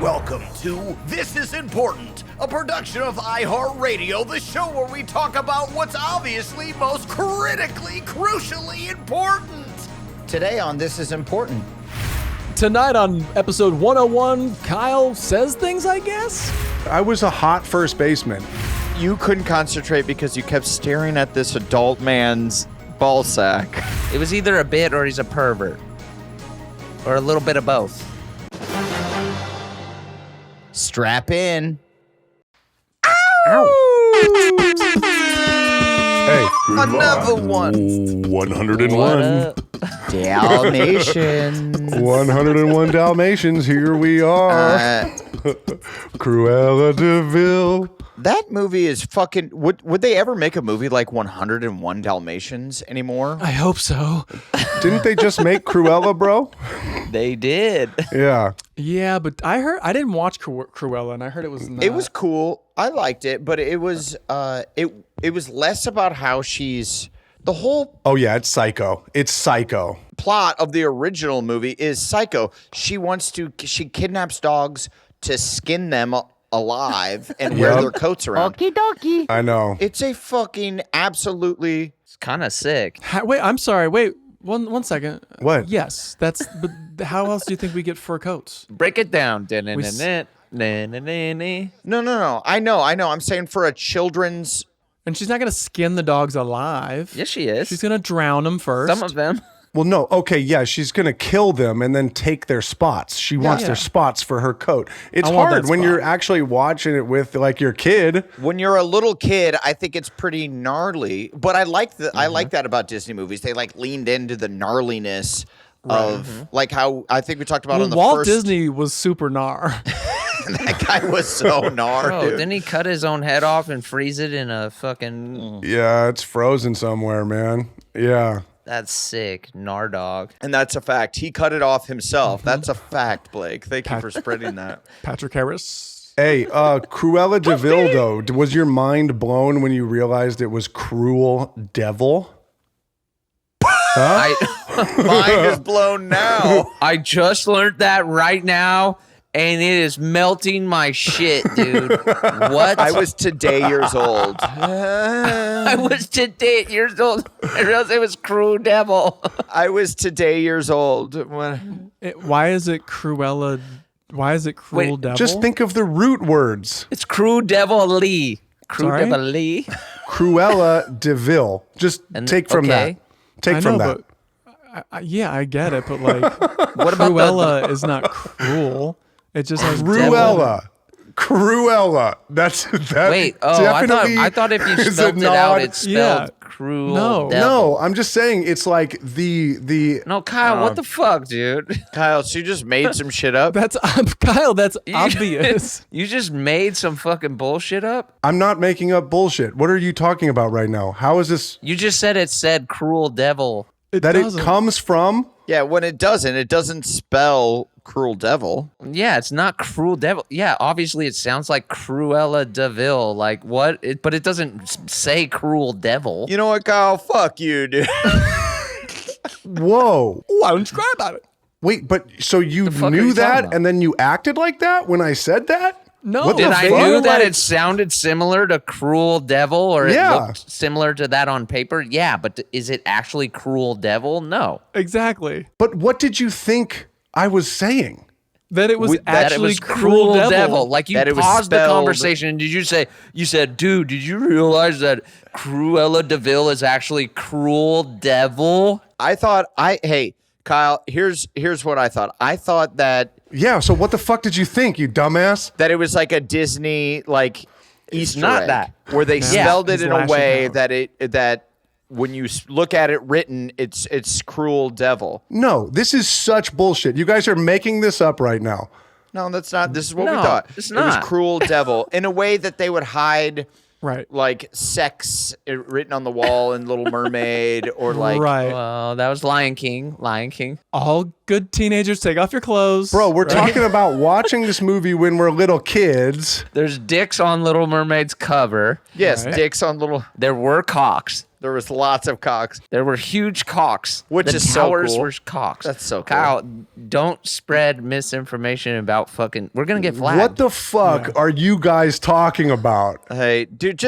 Welcome to This Is Important, a production of iHeartRadio, the show where we talk about what's obviously most critically, crucially important. Today on This Is Important. Tonight on episode 101, Kyle says things, I guess? I was a hot first baseman. You couldn't concentrate because you kept staring at this adult man's ball sack. It was either a bit or he's a pervert. Or a little bit of both. Strap in. Hey, Another one. 101. Dalmatians. 101 Dalmatians, here we are. Cruella DeVille. That movie is fucking... Would they ever make a movie like 101 Dalmatians anymore? I hope so. Didn't they just make Cruella, bro? They did. Yeah. Yeah, but I didn't watch Cruella, and I heard it was not. It was cool. I liked it, but it was it was less about how she's... The whole Oh, yeah, it's Psycho. It's Psycho. plot of the original movie is Psycho. She kidnaps dogs to skin them alive and wear their coats around. Okie dokie. I know. It's a fucking absolutely... It's kind of sick. Wait, I'm sorry. Wait, one second. What? Yes, but how else do you think we get fur coats? Break it down. No. I know. I'm saying for a children's... And she's not going to skin the dogs alive. Yes, she is. She's going to drown them first. Some of them. Well, no. Okay, yeah, she's going to kill them and then take their spots. She wants their spots for her coat. It's hard when you're actually watching it with, like, your kid. When you're a little kid, I think it's pretty gnarly. But I like that about Disney movies. They, like, leaned into the gnarliness of, like, how I think we talked about on the Walt first... Disney was super gnar. That guy was so gnar, Bro, dude. didn't he cut his own head off and freeze it in a fucking... Yeah, it's frozen somewhere, man. Yeah. That's sick. Nardog. And that's a fact. He cut it off himself. That's a fact, Blake. Thank you for spreading that. Patrick Harris. Hey, Cruella DeVille, though, was your mind blown when you realized it was Cruel Devil? Mine is blown now. I just learned that right now, and it is melting my shit, dude. What? I was today years old. I was today years old. I realized it was Cruel Devil. I was today years old. Why is it Cruella? Why is it Cruel Devil? Just think of the root words. It's Cruel Devil Lee. Cruel Sorry? Devil Lee. Cruella DeVille. Just take from that. Take I from know, that. but I get it, but like, What about Cruella is not cruel. It just has Cruella. Cruella. That's that. Wait, definitely I thought if you is a spelled it out, nod. it's spelled Yeah. Cruel No. Devil. No, I'm just saying it's like the. No, Kyle, what the fuck, dude? Kyle, so you just made some shit up? That's Kyle. That's obvious. You just made some fucking bullshit up? I'm not making up bullshit. What are you talking about right now? How is this? You just said it said Cruel Devil. It That doesn't. it comes from? Yeah, when it doesn't spell Cruel Devil. Yeah, it's not Cruel Devil. Yeah, obviously it sounds like Cruella DeVille. Like, what? But it doesn't say Cruel Devil. You know what, Kyle? Fuck you, dude. Whoa. Why don't you cry about it? Wait, but so you fuck are knew you talking that about? and then you acted like that when I said that? No. What Did the I fuck? knew that Like- it sounded similar to Cruel Devil, or it Yeah. looked similar to that on paper? Yeah, but is it actually Cruel Devil? No. Exactly. But what did you think I was saying? That it was That it That it actually was Cruel Devil. Like, you That it was paused the spelled- conversation and you said, dude, did you realize that Cruella DeVille is actually Cruel Devil? Hey, Kyle, here's what I thought. I thought that Yeah, so what the fuck did you think, you dumbass? it was like a Disney like Easter not egg, that. where they spelled it He's in a lashing way out. that when you look at it written, it's Cruel Devil. No, this is such bullshit. You guys are making this up right now. No, that's not. This is what we No, thought. it's It was not. Cruel Devil in a way that they would hide Right. like sex written on the wall in Little Mermaid or like right. Well, that was Lion King. Lion King. All good teenagers, take off your clothes. Bro, we're right? talking about watching this movie when we're little kids. There's dicks on Little Mermaid's cover. yes, Right. dicks on little. There were cocks. There was lots of cocks. There were huge cocks. Which the is so towers cool. were cocks. That's so cool. Kyle, don't spread misinformation about fucking. We're gonna get flagged. What the fuck are you guys talking about? Hey, dude,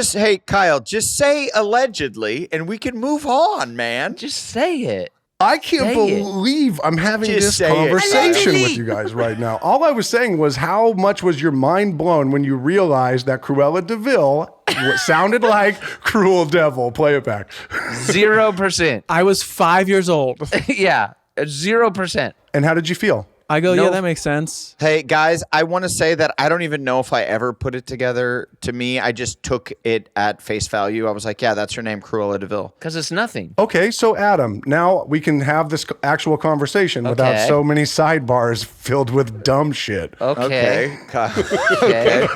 Kyle, just say allegedly, and we can move on, man. Just say it. I can't Say it. believe I'm having Just this say it. conversation with you guys right now. All I was saying was how much was your mind blown when you realized that Cruella DeVille sounded like Cruel Devil. Play it back. 0%. I was 5 years old. Yeah, 0%. And how did you feel? I go, No. yeah, that makes sense. Hey, guys, I want to say that I don't even know if I ever put it together. To me, I just took it at face value. I was like, yeah, that's her name, Cruella DeVille. Because it's nothing. Okay, so Adam, now we can have this actual conversation without Okay. so many sidebars filled with dumb shit. Okay. Kyle. Okay.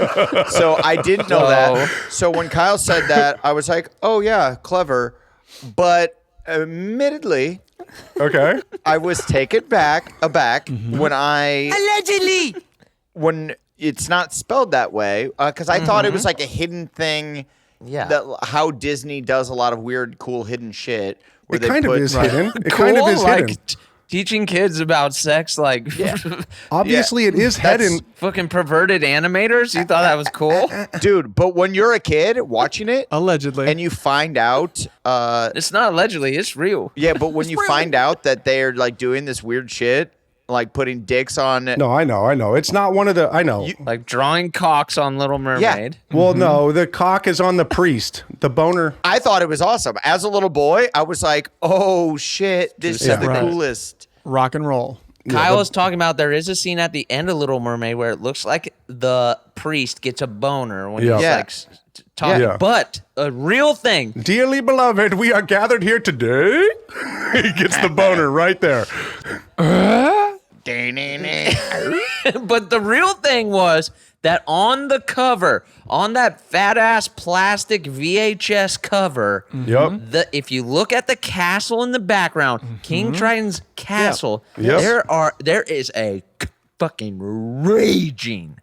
So I didn't know that. So when Kyle said that, I was like, oh, yeah, clever. But admittedly, Okay. I was taken aback when Allegedly. when it's not spelled that way, because I thought it was like a hidden thing. Yeah. That how Disney does a lot of weird, cool, hidden shit. Where It kind of is hidden. It Cool, kind of is like hidden. teaching kids about sex, like Obviously, it is That's- hidden. fucking perverted animators. You thought that was cool? Dude, but when you're a kid watching it Allegedly. and you find out, It's not allegedly. It's real. yeah, but when you find out that they're like doing this weird shit, like putting dicks on. No, I know. It's not one of the. I know. Like drawing cocks on Little Mermaid. Well, no, the cock is on the priest. The boner. I thought it was awesome. As a little boy, I was like, oh shit, this is the Right. coolest. Rock and roll. Kyle was talking about there is a scene at the end of Little Mermaid where it looks like the priest gets a boner when Yeah. he's Yeah. like talking. Yeah. But a real thing. Dearly beloved, we are gathered here today. He gets the boner right there. But the real thing was that on the cover, on that fat ass plastic VHS cover, Yep. if you look at the castle in the background, King Triton's castle, Yep. there is a fucking raging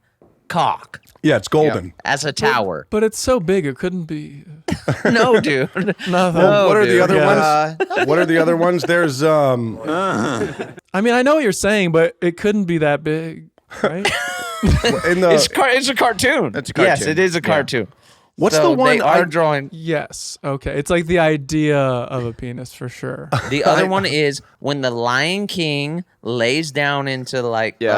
cock Yeah, it's golden. as a tower. But it's so big, it couldn't be. No, dude. Nothing. No, What are the dude. other Yeah. ones? What are the other ones? There's I mean, I know what you're saying, but it couldn't be that big, right? in the It's a cartoon. It's a Yes, cartoon. it is a cartoon. what's So the one they are I- drawing? Yes. Okay. It's like the idea of a penis for sure. The other one is when the Lion King lays down into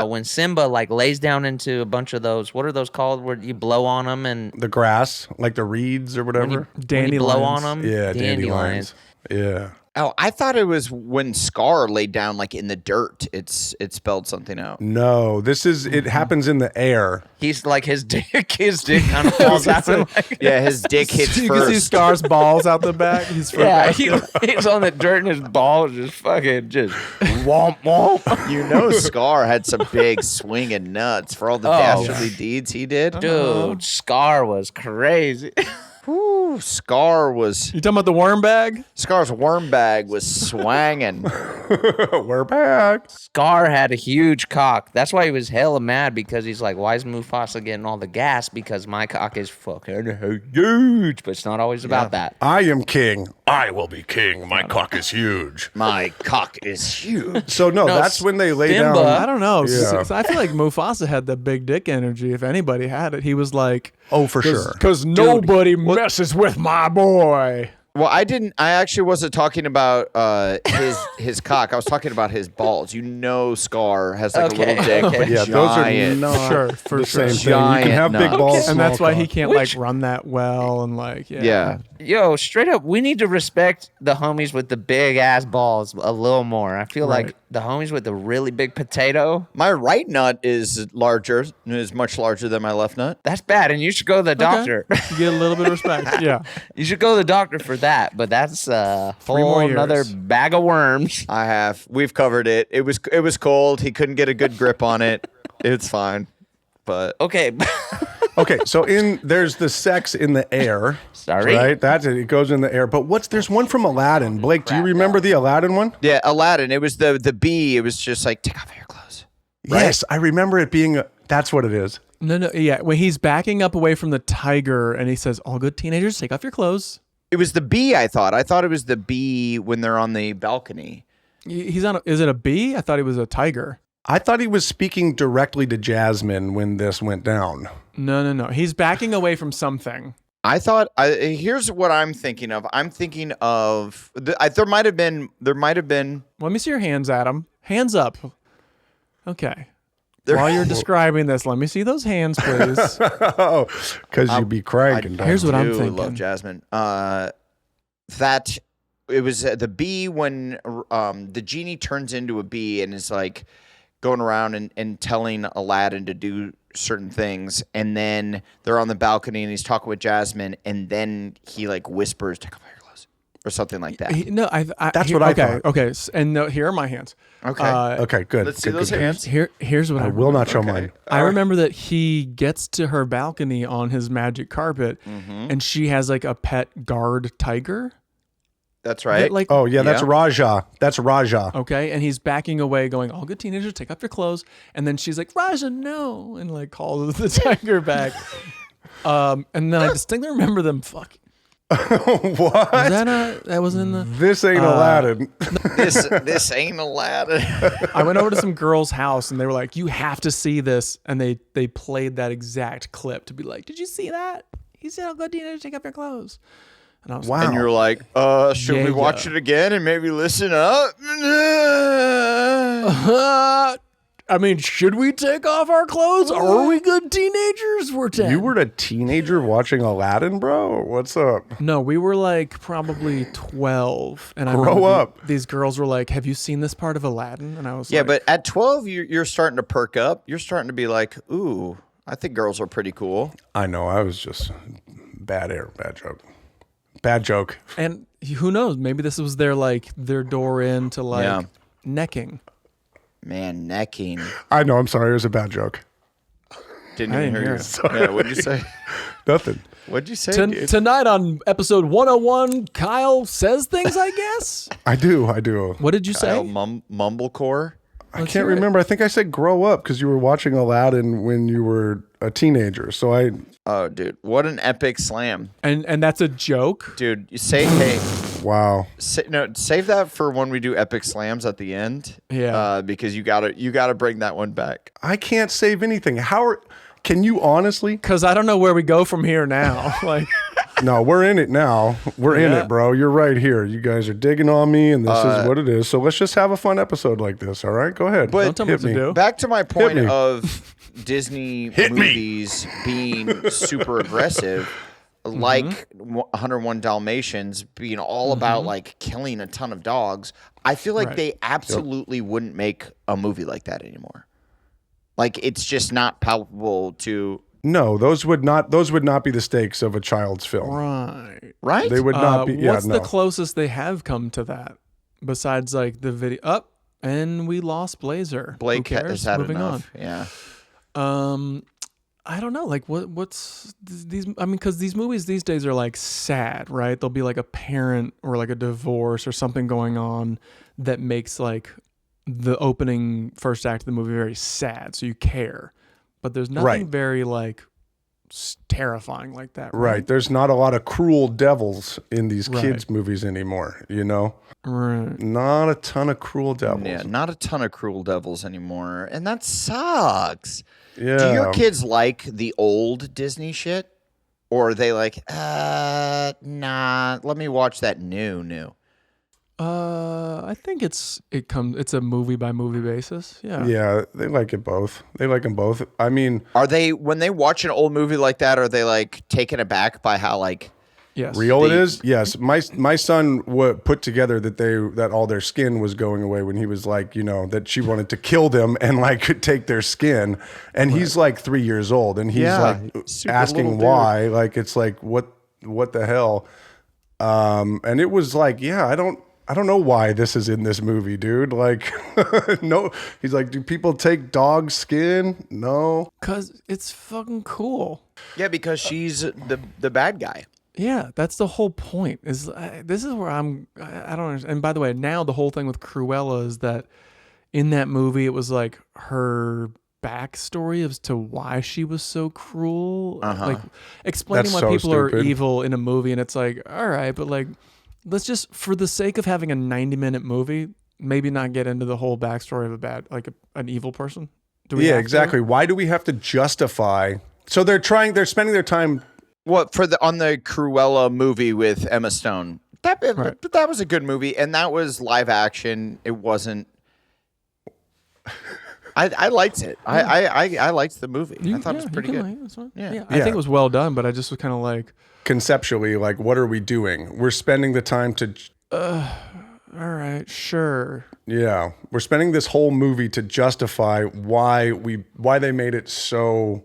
when Simba lays down into a bunch of those. What are those called? Where you blow on them and the grass, like the reeds or whatever. when you Dandelions. blow on them. Yeah, dandelions. Yeah. Oh, I thought it was when Scar laid down like in the dirt. It spelled something out. No, this is it happens in the air. He's like his dick kind of falls out. And Yeah, his dick hits You can see first. Scar's balls out the back. He's yeah, he's on the dirt and his balls just fucking womp womp. You know, Scar had some big swinging nuts for all the dastardly deeds he did. Dude, Scar was crazy. Ooh, Scar was You talking about the worm bag? Scar's worm bag was swanging. We're back. Scar had a huge cock. That's why he was hella mad because he's like, why is Mufasa getting all the gas? Because my cock is fucking huge. But it's not always about that. I am king. I will be king. My cock is huge. My cock is huge. So no, No, that's when they lay Simba- down. I don't know. Yeah. I feel like Mufasa had the big dick energy. If anybody had it, he was like, Oh, for sure. because nobody messes with my boy. Well, I actually wasn't talking about his cock. I was talking about his balls. You know, Scar has like Okay, a little dick, okay. but Yeah, those are giant. not Sure, for the sure. same thing. You can Giant have big nuts. balls, And small that's why he cock. can't Which- like run that well and like Yeah. Yo, straight up, we need to respect the homies with the big ass balls a little more. I feel like the homies with the really big potato, My right nut is much larger than my left nut. that's bad. And you should go to the doctor. You get a little bit of respect. Yeah. You should go to the doctor for that. But that's a 3 more whole years. another bag of worms. We've covered it. It was cold. He couldn't get a good grip on it. It's fine. But Okay. Okay, so there's the sex in the air. Sorry. Right? That's it. It goes in the air. But there's one from Aladdin. Blake, do you remember the Aladdin one? yeah, Aladdin. It was the bee. It was just like take off your clothes. Yes, I remember it being that's what it is. No, yeah. When he's backing up away from the tiger and he says, all good teenagers, take off your clothes. It was the bee, I thought. I thought it was the bee when they're on the balcony. He's on. Is it a bee? I thought he was a tiger. I thought he was speaking directly to Jasmine when this went down. No. He's backing away from something. I thought. Here's what I'm thinking of. I'm thinking of. There might have been. Let me see your hands, Adam. Hands up. Okay. While you're describing this, let me see those hands, please. Oh, because you be cranking. Here's what I'm I thinking. love Jasmine. That it was the bee when the genie turns into a bee and is like going around and telling Aladdin to do certain things, and then they're on the balcony and he's talking with Jasmine, and then he like whispers, "Take off your clothes," or something like that. That's what I thought. Okay, and no, here are my hands. Okay. Okay, good. Let's see Good, those good. hands. Here's what I will not show Okay. mine. I remember that he gets to her balcony on his magic carpet, and she has like a pet guard tiger. That's right. Like, Oh yeah, that's Yeah. Raja. That's Raja. okay, and he's backing away, going, "All good teenagers, take off your clothes." And then she's like, "Raja, no," and like calls the tiger back. And then I distinctly remember them fucking. What? That wasn't in the. This ain't Aladdin. this ain't Aladdin. I went over to some girl's house and they were like, "You have to see this," and they played that exact clip to be like, "Did you see that? He said, 'All good teenagers, take off your clothes.'" And I was Wow. And you're like, should Yeah, we watch yeah. it again and maybe listen up? I mean, should we take off our clothes? Are we good teenagers? We're 10. You were a teenager watching Aladdin, bro? What's up? No, we were like probably 12. And I Grow remember up. These girls were like, "Have you seen this part of Aladdin?" And I was Yeah, like, but at 12, you're starting to perk up. You're starting to be like, ooh, I think girls are pretty cool. I know. I was just bad joke. Bad joke. And who knows? Maybe this was their door into like Yeah. necking. Man, necking. I know. I'm sorry. It was a bad joke. Didn't I even didn't hear hear you. Yeah, what'd you say? Nothing. What'd you say, dude? Tonight on episode 101, Kyle says things, I guess. I do. What did you say? Kyle Mumblecore? I can't remember. I think I said grow up because you were watching Aladdin when you were a teenager. So I. Oh, dude, what an epic slam. And that's a joke. Dude, you say, hey, Wow. save that for when we do epic slams at the end. Yeah. Because you gotta bring that one back. I can't save anything. Can you honestly? Because I don't know where we go from here now. Like, No, we're in it now. We're in Yeah. it, bro. You're right here. You guys are digging on me, and this is what it is. So let's just have a fun episode like this. All right, go ahead. But don't tell me what to do. Back to my point me. of Disney movies being super aggressive, like 101 Dalmatians being all about like killing a ton of dogs. I feel like Right. they absolutely wouldn't make a movie like that anymore. Like it's just not palpable to No, those would not be the stakes of a child's film. Right. right. They would not be. Yeah, What's no. the closest they have come to that? Besides like the video up and we lost Blazer. Blake Who cares? has had Moving enough. Yeah. on. I don't know. Like what's these? I mean, because these movies these days are like sad, right? There'll be like a parent or like a divorce or something going on that makes like the opening first act of the movie very sad, so you care. But there's nothing Right. very like terrifying like that, Right. There's not a lot of cruel devils in these Right. kids' movies anymore. You know, Right. not a ton of cruel devils. Yeah, not a ton of cruel devils anymore, and that sucks. Yeah. Do your kids like the old Disney shit? Or are they like, nah, let me watch that new? I think it's a movie by movie basis. Yeah. Yeah, they like it both. They like them both. I mean, Are they, when they watch an old movie like that, are they like taken aback by how like, Yes. real it is. Yes, my son put together that all their skin was going away when he was like, you know, that she wanted to kill them and like take their skin, and he's like 3 years old, and he's Yeah, like super asking little dude. why, like it's like what the hell, and it was like, yeah, I don't know why this is in this movie, dude. Like, no, he's like, do people take dog skin? No. Cause it's fucking cool. yeah, because she's the bad guy. Yeah, that's the whole point. Is this is where I don't understand. And by the way, now the whole thing with Cruella is that in that movie it was like her backstory as to why she was so cruel. Like explaining That's why so people are stupid. evil in a movie, and it's like, all right, but like, let's just, for the sake of having a 90-minute movie, maybe not get into the whole backstory of an evil person. Do we Yeah, have to? exactly. Why do we have to justify? So they're spending their time. What on the Cruella movie with Emma Stone? That was a good movie, and that was live action. It wasn't. I liked it. I liked the movie. I thought it was pretty good. Yeah, I think it was well done, but I just was kind of like, Conceptually, like, what are we doing? We're spending the time to. all right, sure. Yeah, we're spending this whole movie to justify why they made it so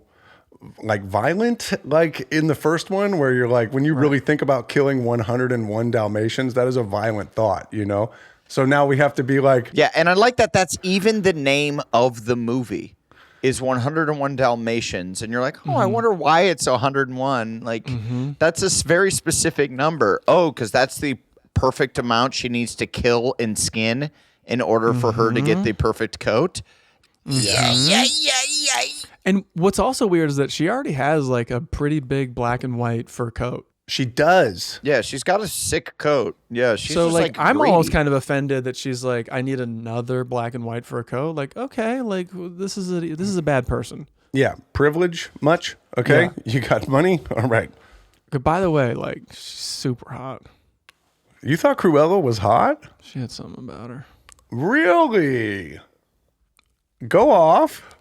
like violent, like in the first one, where you're like, when you really think about killing 101 Dalmatians, that is a violent thought, you know? So now we have to be like, Yeah, and I like that that's even the name of the movie is 101 Dalmatians. And you're like, oh, I wonder why it's 101. Like, that's a very specific number. Oh, because that's the perfect amount she needs to kill and skin in order for her to get the perfect coat. Yeah. And what's also weird is that she already has like a pretty big black and white fur coat. she does. Yeah, she's got a sick coat. Yeah, she's So just like I'm greedy. almost kind of offended that she's like, I need another black and white fur coat. Like, okay, like this is a bad person. Yeah, privilege much? Okay, Yeah. you got money? All right. But by the way, like she's super hot. You thought Cruella was hot? She had something about her. Really? Go off.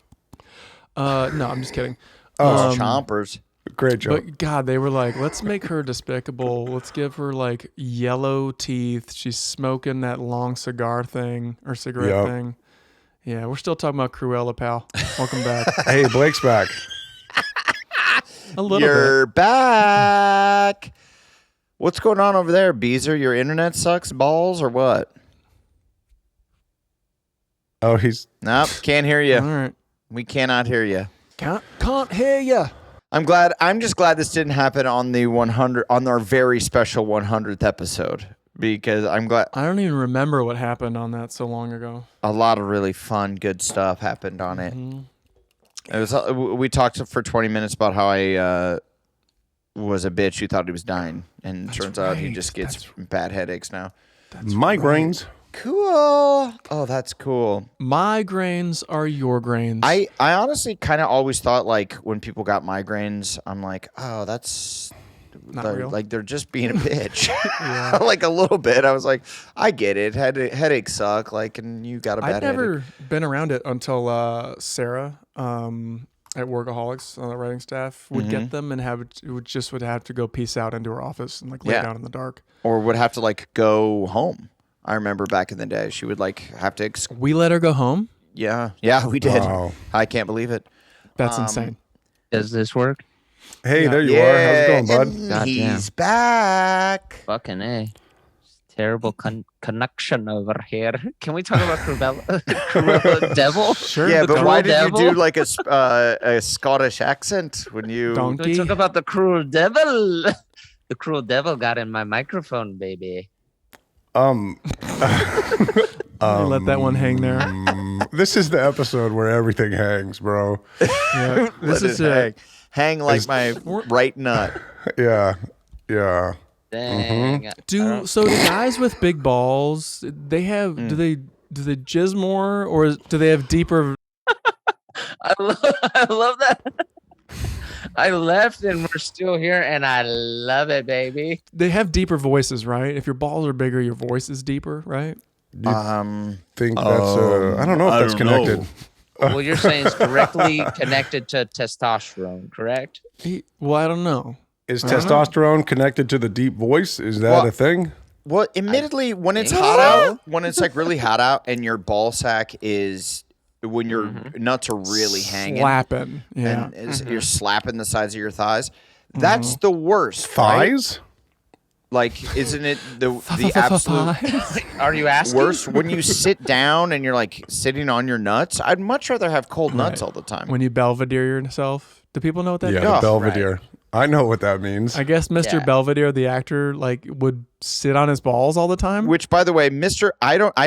No, I'm just kidding. Chompers. Great job. But God, they were like, let's make her despicable. Let's give her like yellow teeth. She's smoking that long cigar thing or cigarette Yep. thing. Yeah, we're still talking about Cruella, pal. Welcome back. Hey, Blake's back. A little You're back. What's going on over there, Beezer? Your internet sucks balls or what? Oh, he's Nope, can't hear you. bit. All right. We cannot hear you. Can't hear ya. I'm just glad this didn't happen on the 100 on our very special 100th episode because I'm glad I don't even remember what happened on that so long ago. a lot of really fun, good stuff happened on it. It was we talked for 20 minutes about how I was a bitch who thought he was dying, and turns out he right. just gets bad headaches now. migraines. Cool. Oh, that's cool. Migraines are your grains. I honestly kind of always thought like when people got migraines, I'm like, oh, that's Not real. like they're just being a bitch, like a little bit. I was like, I get it. Headaches suck. Like, and you got a bad I'd never headache. been around it until Sarah at Workaholics on the writing staff would get them and would have to go peace out into her office and like lay Yeah. down in the dark. Or would have to like go home. I remember back in the day, she would like have to. We let her go home. Yeah, we did. Wow. I can't believe it. That's insane. Does this work? Hey, Yeah. there you are. How's it going, bud? and Goddamn. he's back. Fucking A. Terrible connection over here. Can we talk about Cruella Devil? Sure. Yeah, the but cruel why did devil? you do like a Scottish accent when you? Donkey. Can we talk about the cruel devil? The cruel devil got in my microphone, baby. Let that one hang there. This is the episode where everything hangs, bro. Yeah. This Let is it hang like my right nut. Yeah. Yeah. Dang. do guys with big balls they have do they jizz more or do they have deeper? I love that. I left and we're still here, and I love it, baby. They have deeper voices, right? If your balls are bigger, your voice is deeper, right? Think that's I don't know if that's connected. Well, you're saying it's directly connected to testosterone, correct? Well, I don't know. Is testosterone connected to the deep voice? Is that Well, a thing? Well, admittedly, when it's think hot so. out, when it's like really hot out, and your ball sack is when your nuts are really hanging, Slapping. Yeah. and you're slapping the sides of your thighs. That's the worst. Thighs? Right? Like, isn't it the absolute Are you asking? worst when you sit down and you're like sitting on your nuts? I'd much rather have cold nuts Right. all the time. When you Belvedere yourself. Do people know what that Yeah, is? the Belvedere. I know what that means. I guess Mr. Yeah. Belvedere, the actor, like would sit on his balls all the time. Which, by the way, I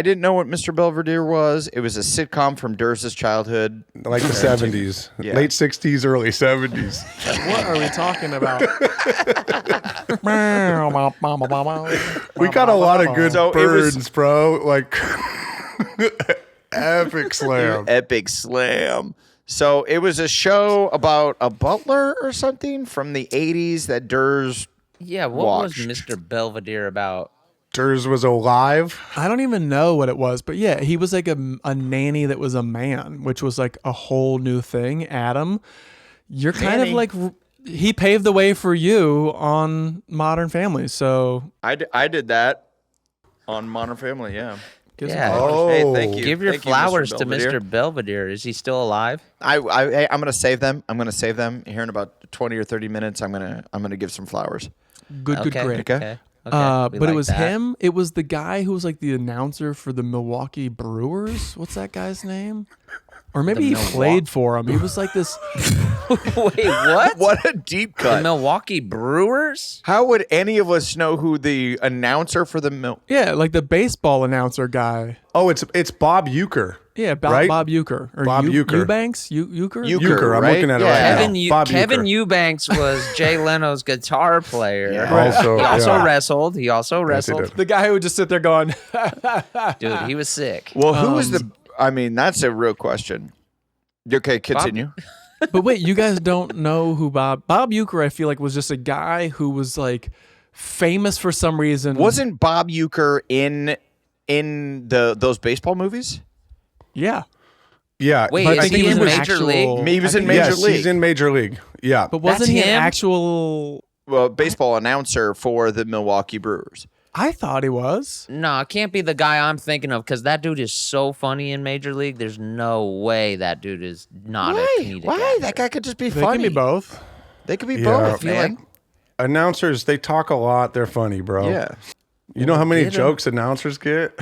didn't know what Mr. Belvedere was. It was a sitcom from Durs's childhood. Like the 70s. Yeah. Late 60s, early 70s. What are we talking about? We got a lot of good So it was- burns, bro. Like, epic slam. Epic slam. So it was a show about a butler or something from the 80s that Durs. Yeah, what Watched. was Mr. Belvedere about? Durs was alive. I don't even know what it was, but yeah, he was like a nanny that was a man, which was like a whole new thing. Adam, you're kind of Nanny. like he paved the way for you on Modern Family. So I did that on Modern Family, yeah. give some Yeah. flowers. Oh, Hey, thank you. Give your Thank you, flowers Mr. to Belvedere. Mr. Belvedere. Is he still alive? I'm gonna save them. Here in about 20 or 30 minutes. I'm gonna give some flowers. Good, Okay, great. Okay. We But it like was that. him. It was the guy who was like the announcer for the Milwaukee Brewers. What's that guy's name? Or maybe he played for him. He was like this. Wait, what? What a deep The cut. Milwaukee Brewers? How would any of us know who the announcer for the Yeah, like the baseball announcer guy. Oh, it's Bob Euchre. Yeah, Right? Bob Euchre. Or Bob Euchre. Eubanks? Euchre? Euchre, I'm right? looking at it Yeah. right Kevin, now. Bob Kevin Euchre. Eubanks was Jay Leno's guitar player. Yeah. Also, He also yeah. wrestled. He also Yes, he wrestled. did. The guy who would just sit there going, Dude, he was sick. Well, who was the? I mean, that's a real question. Okay, continue. but wait, you guys don't know who Bob Euchre, I feel like, was just a guy who was like famous for some reason. Wasn't Bob Euchre in those baseball movies? Yeah. Yeah. Wait, But is I think he he was in an Major actual- League? He was I in think- Major yes, League. he's in Major League. Yeah. But wasn't That's he an him? actual... Well, baseball announcer for the Milwaukee Brewers. I thought he was. No, it can't be the guy I'm thinking of because that dude is so funny in Major League. There's no way that dude is not a comedic Why? actor. That guy could just be They funny. can be both. They could be Yeah. both, man. Announcers, they talk a lot. They're funny, bro. Yeah. You know how many get 'em. jokes announcers get?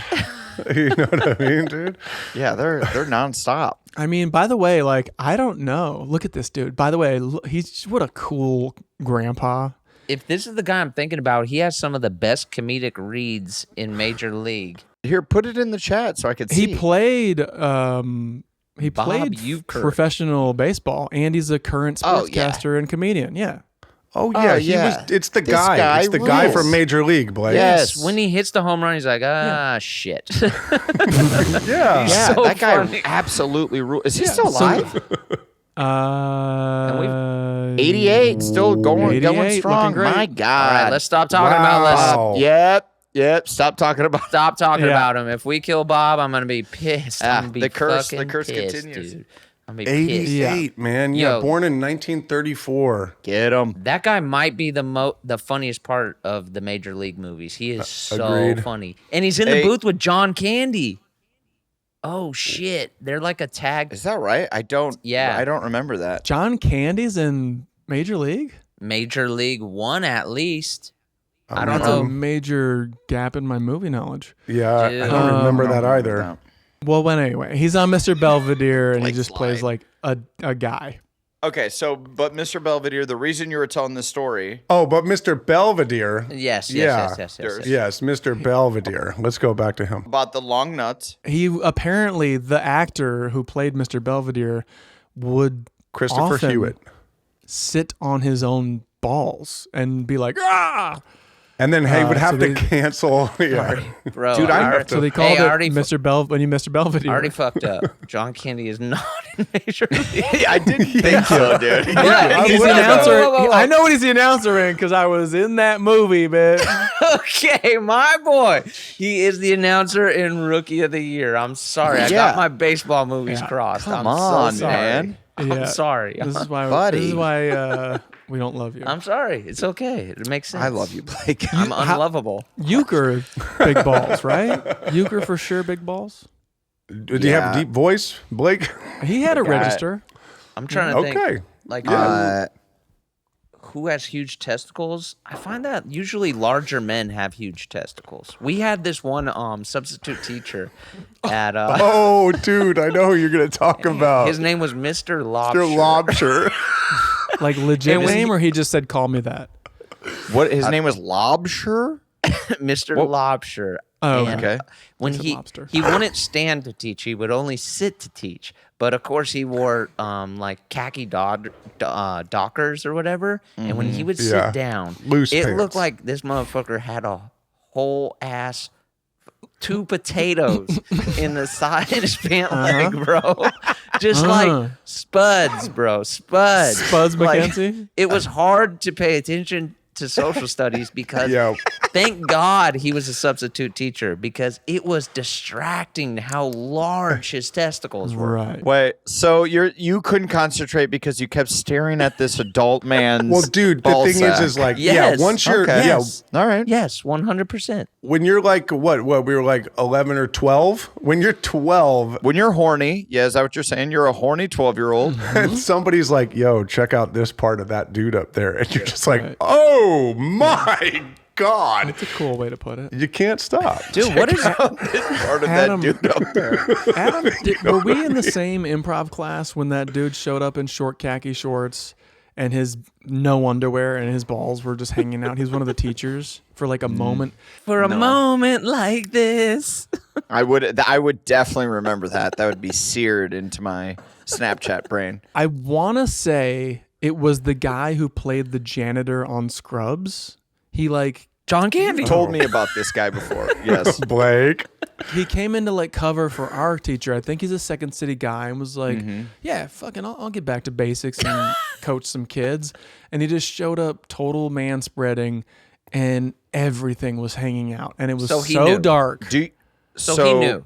You know what I mean, dude? Yeah, they're nonstop. I mean, by the way, like, I don't know. Look at this dude. By the way, he's what a cool grandpa. If this is the guy I'm thinking about, he has some of the best comedic reads in Major League. Here, put it in the chat so I can see. He played Bob Euchre. professional baseball, and he's a current Oh, yeah. sportscaster and comedian. Yeah. Oh yeah, yeah. It's the This guy. guy It's the guy rules. from Major League, Blake. Yes. When he hits the home run, he's like, shit. Yeah. Yeah, so that guy funny. absolutely rules. Is he still alive? 88, still going 88, strong. looking great. My All God. right, let's stop talking about Wow. Yep. Stop talking about. Stop talking Yeah. about him. If we kill Bob, I'm gonna be pissed. Ah, I'm gonna be the curse fucking pissed, continues. dude. I'm gonna be pissed. 88, man. Yeah, Yo. born in 1934. Get him. That guy might be the funniest part of the Major League movies. He is so Agreed. funny, and he's in the Hey. booth with John Candy. Oh shit, they're like a tag. Is that right? I don't remember that. John Candy's in Major League? Major League One at least. I don't That's a know. major gap in my movie knowledge. Yeah, Dude. I don't remember that either. Well, anyway, he's on Mr. Belvedere, and he Like just plays slide. like a guy. Okay, so but Mr. Belvedere, the reason you were telling this story. Oh, but Mr. Belvedere. Yes. Yeah. Yes. Yes, Mr. Belvedere. Let's go back to him. About the long nuts. He apparently, the actor who played Mr. Belvedere, would Christopher often Hewitt. sit on his own balls and be like, ah! And then he would have so to they- cancel. Yeah. Bro, Dude, I have So they called I it already Mr. Belvedere. I already fucked up. John Candy is not in Major League. I didn't think so, dude. Yeah, he's Whoa, the whoa, announcer. whoa. I know what he's the announcer in because I was in that movie, man. Okay, my boy. He is the announcer in Rookie of the Year. I'm sorry. I Yeah. got my baseball movies Yeah. crossed. Come I'm on, so sorry. man. I'm Yeah. sorry. This is why. Buddy. This is why we don't love you. I'm sorry. It's okay. It makes sense. I love you, Blake. I'm unlovable. Euchre, big balls, right? Euchre for sure, big balls. Did he have a deep voice, Blake? He had a register. I'm trying to think. Okay. Like, Uh, who has huge testicles? I find that usually larger men have huge testicles. We had this one substitute teacher at Oh, dude, I know who you're going to talk about. his name was Mr. Lobster. Mr. Lobster. Like legit And when name, he- or he just said, "Call me that." What his name was Lobsher? Mr. Lobster. Oh, And okay. When Said he lobster. he wouldn't stand to teach, he would only sit to teach. But of course, he wore like khaki dockers or whatever. And when he would Yeah. sit down, Loose it pants. looked like this motherfucker had a whole ass 2 potatoes in the side of his pant leg, bro. Just like spuds, bro. Spuds. Spuds Like, McKenzie? it was hard to pay attention to social studies because Yeah. thank God he was a substitute teacher because it was distracting how large his testicles were. Right. Wait, so you couldn't concentrate because you kept staring at this adult man's Well, dude, the ball thing sack. is like, Yes. yeah, once you're, Okay. Yes. All right. Yes, 100%. when you're like, what, we were like 11 or 12? When you're 12 When you're horny, yeah, is that what you're saying? You're a horny 12-year-old. and somebody's like, yo, check out this part of that dude up there. And you're just like, Right. oh my God. It's a cool way to put it. You can't stop. Dude, what is Part of Adam- that dude up there. Adam, were we in the same improv class when that dude showed up in short khaki shorts and his no underwear and his balls were just hanging out? He's one of the teachers for like a moment. for a moment like this? I would definitely remember that. That would be seared into my Snapchat brain. I want to say it was the guy who played the janitor on Scrubs. He like John Candy. Told me about this guy before. Yes. Blake. he came in to like cover for our teacher. I think he's a Second City guy and was like, Mm-hmm. yeah, fucking I'll get back to basics and coach some kids. And he just showed up total man spreading and everything was hanging out. And it was So so, he knew. dark. So he knew.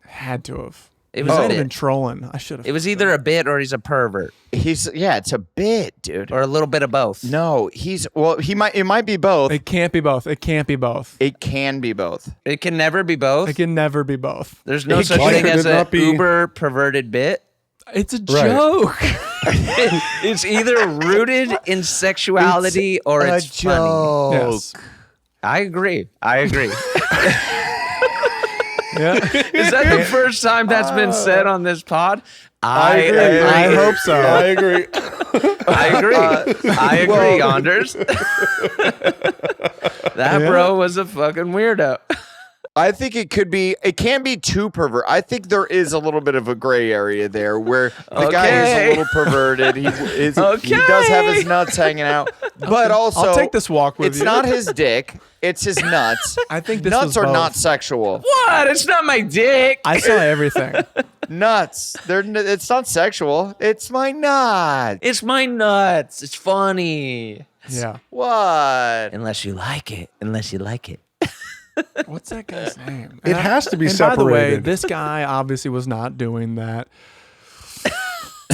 Had to have. It He was a might have bit. been trolling. I should have. It was either a bit or he's a pervert It's a bit, dude. or a little bit of both. No, it might be both. It can't be both. It can't be both. It can be both. It can never be both. It can never be both. There's no It such can- thing Could as it an not be- uber perverted bit. It's a Right. joke. It's either rooted in sexuality or it's funny. Yes. I agree. Yeah. Is that the first time that's been said on this pod? I agree. agree. I hope so. I agree. I agree. I agree, Anders. That bro was a fucking weirdo. I think it can be too pervert. I think there is a little bit of a gray area there where the guy is Okay. a little perverted. He does Okay. have his nuts hanging out, but also I'll take this walk with it's you. not his dick. It's his nuts. I think this nuts was are both. not sexual. What? It's not my dick. I saw everything. Nuts. It's not sexual. It's my nuts. It's my nuts. It's funny. Yeah. What? Unless you like it. Unless you like it. What's that guy's name? It has to be and by the way, separated. this guy obviously was not doing that.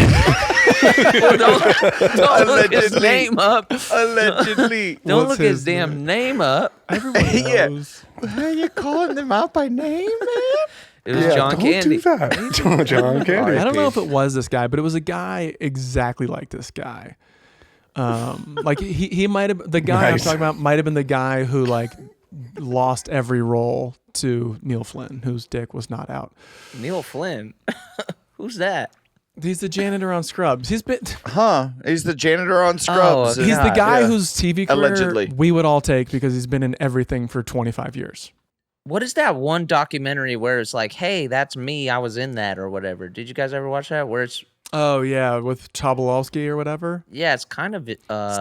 Well, don't look his Allegedly. name up. Allegedly. Don't What's look his his damn name up. Everyone Yeah. knows. Are you calling them out by name, man? It was Yeah, John don't Candy. do that. John Candy. I don't know if it was this guy, but it was a guy exactly like this guy. Like he might have the guy I'm Nice. talking about might have been the guy who like lost every role to Neil Flynn, whose dick was not out. Neil Flynn. Who's that? He's the janitor on Scrubs. He's been Huh? He's the janitor on Scrubs. Oh, he's the God, guy yeah. whose TV career Allegedly. we would all take because he's been in everything for 25 years. What is that one documentary where it's like, hey, that's me. I was in that or whatever. Did you guys ever watch that? Where it's, Oh yeah, with Tobolowsky or whatever. yeah, it's kind of,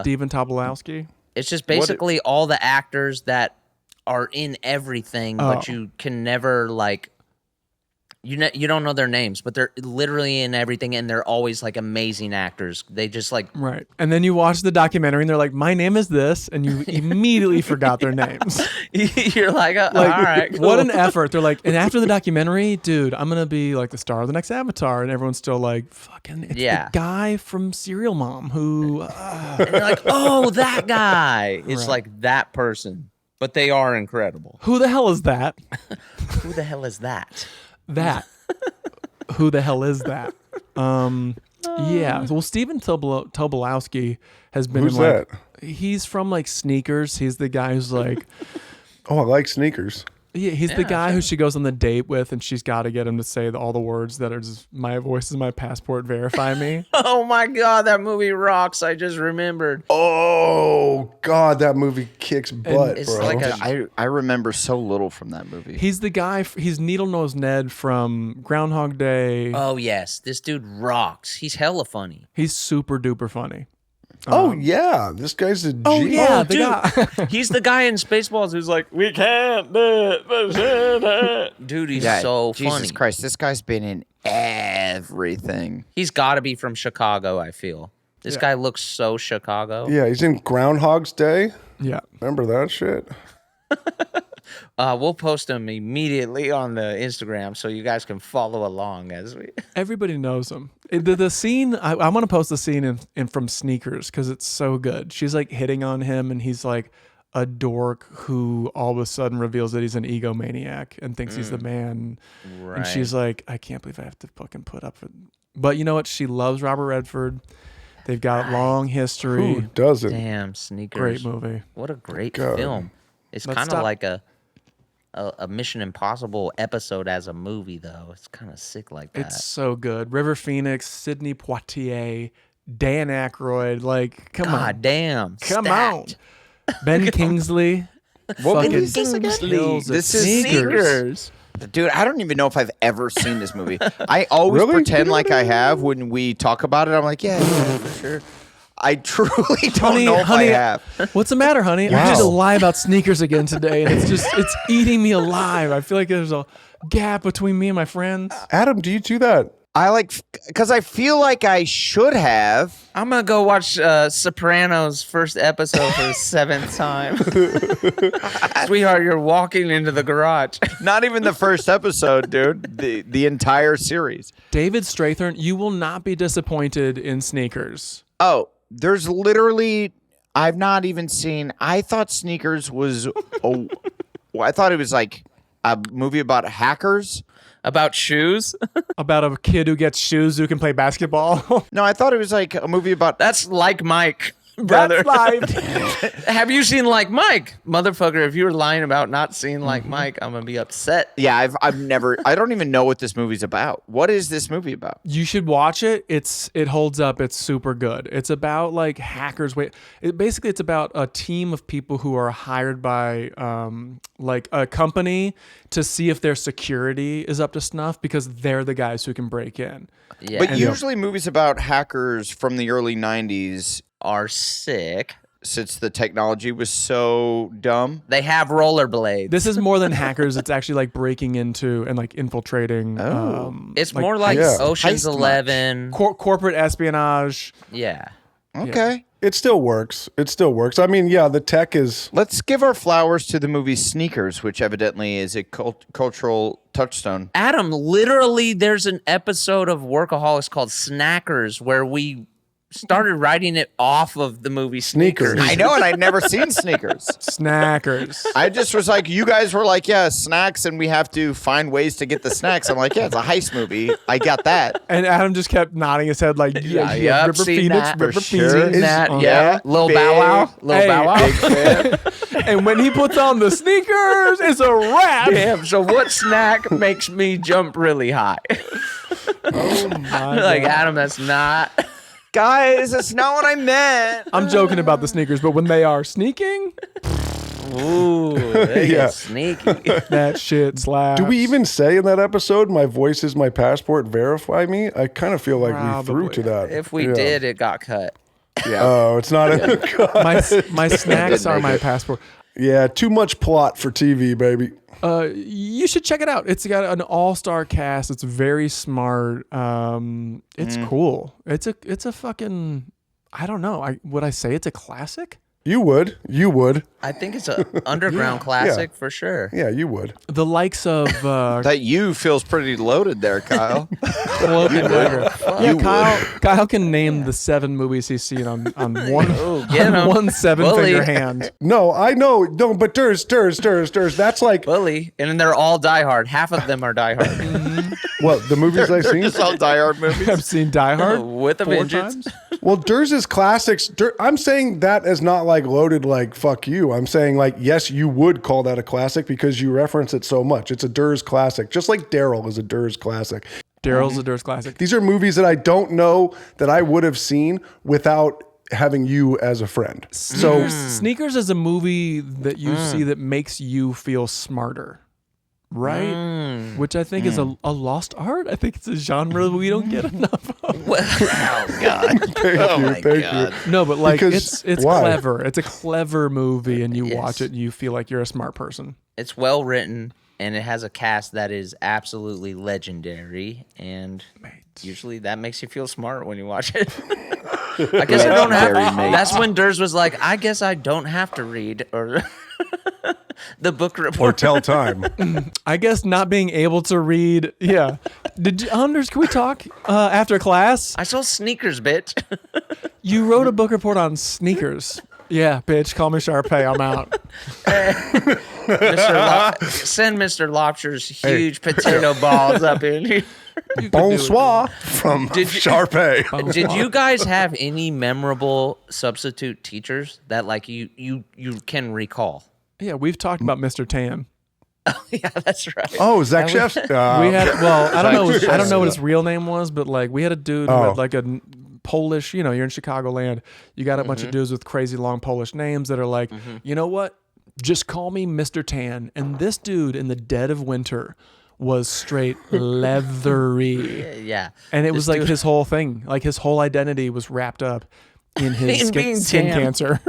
Stephen Tobolowsky. it's just basically all the actors that are in everything, but Oh. you can never like, you don't know their names, but they're literally in everything, and they're always like amazing actors. They just like, Right. And then you watch the documentary and they're like, my name is this. And you immediately forgot their names. you're like, Like, all right, cool. what an effort. They're like, and after the documentary, dude, I'm going to be like the star of the next Avatar. And everyone's still like, fucking, it's Yeah. the guy from Serial Mom who, And you're like, oh, that guy. It's Right. like that person, but they are incredible. who the hell is that? Who the hell is that? That. Who the hell is that? Yeah. Well, Stephen Tobolowsky has been Who's in like, he's from like Sneakers. He's the guy who's like, Oh, I like sneakers. Yeah, he's the Yeah, guy sure. who she goes on the date with, and she's got to get him to say all the words that are just, my voice is my passport, verify me. Oh my God, that movie rocks. I just remembered. Oh God, that movie kicks butt, it's bro. like a- I remember so little from that movie. He's the guy, he's Needle-Nosed Ned from Groundhog Day. Oh yes, this dude rocks. He's hella funny. He's super duper funny. Oh yeah, this guy's a G. Oh, yeah, the dude. guy. He's the guy in Spaceballs who's like, we can't do it. Dude, he's so Jesus funny. Christ, this guy's been in everything. He's got to be from Chicago, I feel. This guy looks so Chicago. Yeah, he's in Groundhog's Day. Yeah. Remember that shit? We'll post him immediately on the Instagram so you guys can follow along as we. Everybody knows him. The scene, I want to post the scene in from Sneakers because it's so good. She's like hitting on him, and he's like a dork who all of a sudden reveals that he's an egomaniac and thinks he's the man. Right. And she's like, I can't believe I have to fucking put up with. But you know what? She loves Robert Redford. They've got long history. Who doesn't? Damn, Sneakers. Great movie. What a great God. film. It's Let's kind of stop. like a Mission Impossible episode as a movie, though. It's kind of sick like that. It's so good. River Phoenix, Sidney Poitier, Dan Aykroyd. Like, come God on. damn. Come stacked. on. Ben Kingsley. What fucking movie is this again? kills it. This is Sneakers. Dude, I don't even know if I've ever seen this movie. I always Really? pretend like I have when we talk about it. I'm like, yeah, for sure. I truly don't know if I have. What's the matter, honey? I Wow. had to lie about Sneakers again today, and it's eating me alive. I feel like there's a gap between me and my friends. Adam, do you do that? Because I feel like I should have. I'm going to go watch Sopranos first episode for the 7th time. Sweetheart, you're walking into the garage. Not even the first episode, dude. The entire series. David Strathern, you will not be disappointed in Sneakers. Oh, there's literally, I've not even seen, I thought Sneakers was, I thought it was like a movie about hackers. About shoes? About a kid who gets shoes who can play basketball. No, I thought it was like a movie about. That's Like Mike, brother. That's Have you seen Like Mike? Motherfucker, if you were lying about not seeing Like Mike, I'm going to be upset. Yeah, I've never, I don't even know what this movie's about. What is this movie about? You should watch it. It holds up. It's super good. It's about like hackers. Basically, it's about a team of people who are hired by like a company to see if their security is up to snuff because they're the guys who can break in. Yeah. But usually movies about hackers from the early 90s, are sick. since the technology was so dumb. They have rollerblades. This is more than hackers. It's actually like breaking into and like infiltrating. It's more like Yeah. Ocean's Heist much. 11. Corporate espionage. Yeah. Okay. It still works. It still works. I mean, yeah, the tech is. Let's give our flowers to the movie Sneakers, which evidently is a cultural touchstone. Adam, literally, there's an episode of Workaholics called Snackers where we started writing it off of the movie Sneakers. Sneakers. I know, and I'd never seen Sneakers. Snackers. I just was like, you guys were like, yeah, snacks, and we have to find ways to get the snacks. I'm like, yeah, it's a heist movie. I got that. And Adam just kept nodding his head like, yeah, Yep, River seen Phoenix, that. River For sure. Phoenix. Seen that, Uh-huh. yeah. Lil Big- Bow Wow. Lil Hey, Bow Wow. Big fan. And when he puts on the sneakers, it's a wrap. Damn, so what snack makes me jump really high? Oh my Like, God. Adam, that's not. Guys, that's not what I meant. I'm joking about the sneakers, but when they are sneaking, Ooh, they Yeah. get sneaky. that shit slaps. Do we even say in that episode, "My voice is my passport, verify me"? I kind of feel like we threw Probably. to that. If we Yeah. did, it got cut. Oh, it's not. My snacks are my passport. Yeah, too much plot for TV, baby. You should check it out. It's got an all-star cast. It's very smart. It's cool. It's a fucking, I don't know. Would I say it's a classic? You would. I think it's an underground classic for sure. Yeah, you would. The likes of That you feels pretty loaded there, Kyle. Cloak and Dagger. Yeah, Kyle can name the 7 movies he's seen on one get on 'em. one 7-finger Bully. hand. No, I know. No, but Durs. That's like, Bully, and they're all Die Hard. Half of them are Die Hard. well, the movies I've seen. Just all Die Hard movies. I've seen Die Hard With a 4 vengeance. times. Well, Durs's classics, I'm saying that as not like loaded like fuck you. I'm saying like, yes, you would call that a classic because you reference it so much. It's a Durs classic, just like Daryl is a Durs classic. Daryl's a Durs classic. These are movies that I don't know that I would have seen without having you as a friend. So Sneakers is a movie that you see that makes you feel smarter. Right? Which I think is a lost art. I think it's a genre we don't get enough of. Oh God! Thank you. No, but like Because it's why? clever. It's a clever movie, and you Yes. watch it and you feel like you're a smart person. It's well written, and it has a cast that is absolutely legendary. And usually that makes you feel smart when you watch it. I guess I don't have. That's when Durs was like, I guess I don't have to read or the book report. Or tell time. I guess not being able to read. Yeah. Did you, Anders? Can we talk after class? I saw Sneakers, bitch. You wrote a book report on sneakers. Yeah, bitch. Call me Sharpay. I'm out. Send Mr. Lobster's huge potato balls up in here. Bonsoir from Sharpay. Did you guys have any memorable substitute teachers that like you can recall? Yeah, we've talked about Mr. Tan. Yeah, that's right. Oh, Zach Chef's. We had I don't know what his real name was, but like we had a dude who had like a Polish, you're in Chicagoland. You got a bunch of dudes with crazy long Polish names that are like, you know what? Just call me Mr. Tan. And this dude in the dead of winter was straight leathery. Yeah. And it was like his whole thing. Like his whole identity was wrapped up in his being skin tan. cancer.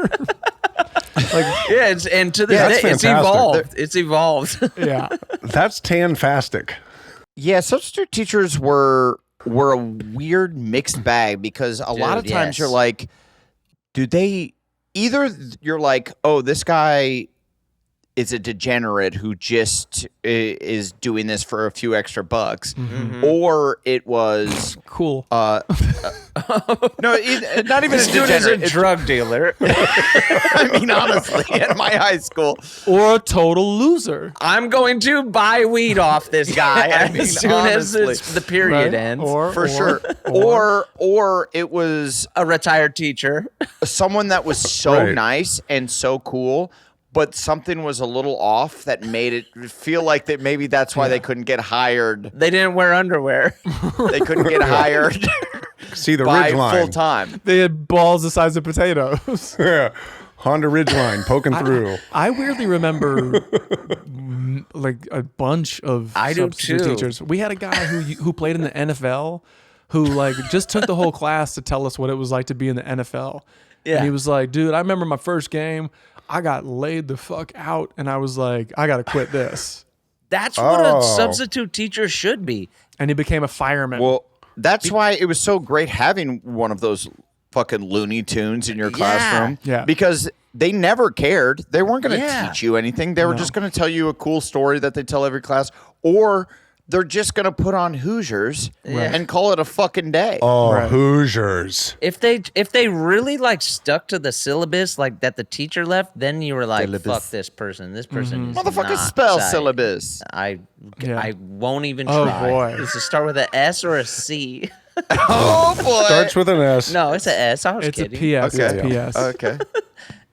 Yeah, and to this That's day, it's fantastic. evolved. It's evolved. Yeah. That's tan-fastic. Yeah, substitute teachers were a weird mixed bag because a lot of Dude, times yes. you're like, do they either you're like, oh, this guy is a degenerate who just is doing this for a few extra bucks, or it was Cool. no, not even This a dude is a degenerate. drug dealer. I mean, honestly, at my high school, Or a total loser. I'm going to buy weed off this guy I mean, as soon as honestly. the period Right? ends. for sure, or it was A retired teacher. someone that was so Right. nice and so cool, but something was a little off that made it feel like that maybe that's why they couldn't get hired. They didn't wear underwear. They couldn't get hired See the by ridgeline. full time. They had balls the size of potatoes. Yeah. Honda Ridgeline poking through. I weirdly remember like a bunch of I do substitute too. teachers. We had a guy who played in the NFL who like just took the whole class to tell us what it was like to be in the NFL. Yeah. And he was like, dude, I remember my first game, I got laid the fuck out and I was like, I got to quit this. That's what a substitute teacher should be. And he became a fireman. Well, that's why it was so great having one of those fucking Looney Tunes in your classroom. Yeah. Because they never cared. They weren't going to Yeah. teach you anything. They were just going to tell you a cool story that they tell every class, or they're just going to put on Hoosiers and call it a fucking day. Oh, Right. Hoosiers. If they really like stuck to the syllabus like that the teacher left, then you were like, Syllabus. fuck this person. This person is Motherfucker, not spell shy. syllabus. I Yeah. won't even Oh, try. boy. Does it start with an S or a C? Oh, boy. Starts with an S. No, it's an S. I was it's a kidding. PS. Okay. It's PS. Okay.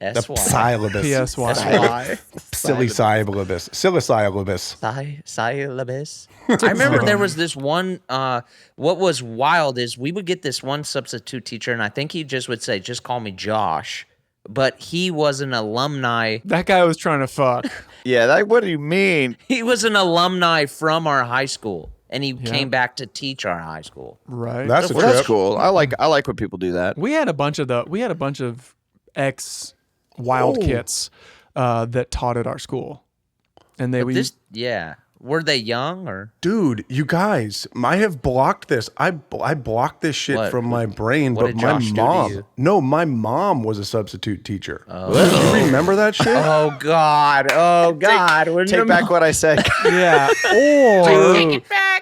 S-Y. Syllabus. PSY. S-Y. Silly syllabus. Silly syllabus. Syllabus. I remember there was this one, what was wild is we would get this one substitute teacher, and I think he just would say, just call me Josh. But he was an alumni. That guy was trying to fuck. Yeah, what do you mean? He was an alumni from our high school, and he came back to teach our high school. Right. That's a Well, trip. that's cool. I like when people do that. We had a bunch of ex wild kits that taught at our school, and they Were they young or? Dude, you guys, I have blocked this. I blocked this shit What? from my brain, What but did my Josh do to mom. you? No, my mom was a substitute teacher. Do you remember that shit? Oh God! Oh God! Take back what I said. yeah. Or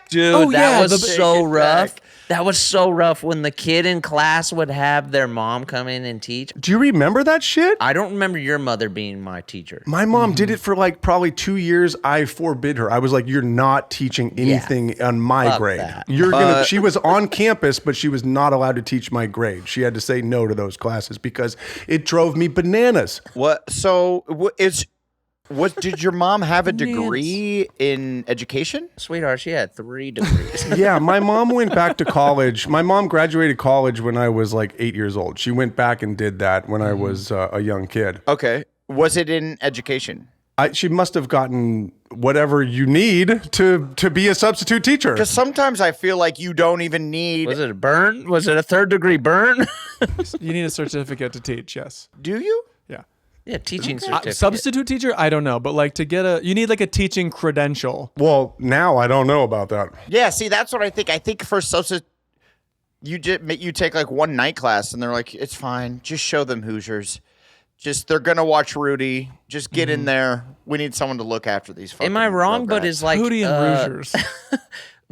Dude, Oh, that yeah, was the- so Take it rough. back. That was so rough when the kid in class would have their mom come in and teach. Do you remember that shit? I don't remember your mother being my teacher. My mom did it for like probably 2 years. I forbid her. I was like, "You're not teaching anything on my fuck grade. that. You're gonna." She was on campus, but she was not allowed to teach my grade. She had to say no to those classes because it drove me bananas. What? So what? Did your mom have a degree in education? Sweetheart, she had 3 degrees. Yeah, my mom went back to college. My mom graduated college when I was like 8 years old. She went back and did that when I was a young kid. Okay. Was it in education? She must have gotten whatever you need to be a substitute teacher. Because sometimes I feel like you don't even need. Was it a burn? Was it a 3rd-degree burn? You need a certificate to teach. Yes. Do you? Yeah. Yeah, teaching certificate. Substitute teacher? I don't know, but like you need like a teaching credential. Well, now I don't know about that. Yeah. See, that's what I think. I think for substitute, you take like one night class, and they're like, it's fine. Just show them Hoosiers. They're gonna watch Rudy. Just get in there. We need someone to look after these. Am I wrong? But is like Hootie and Hoosiers.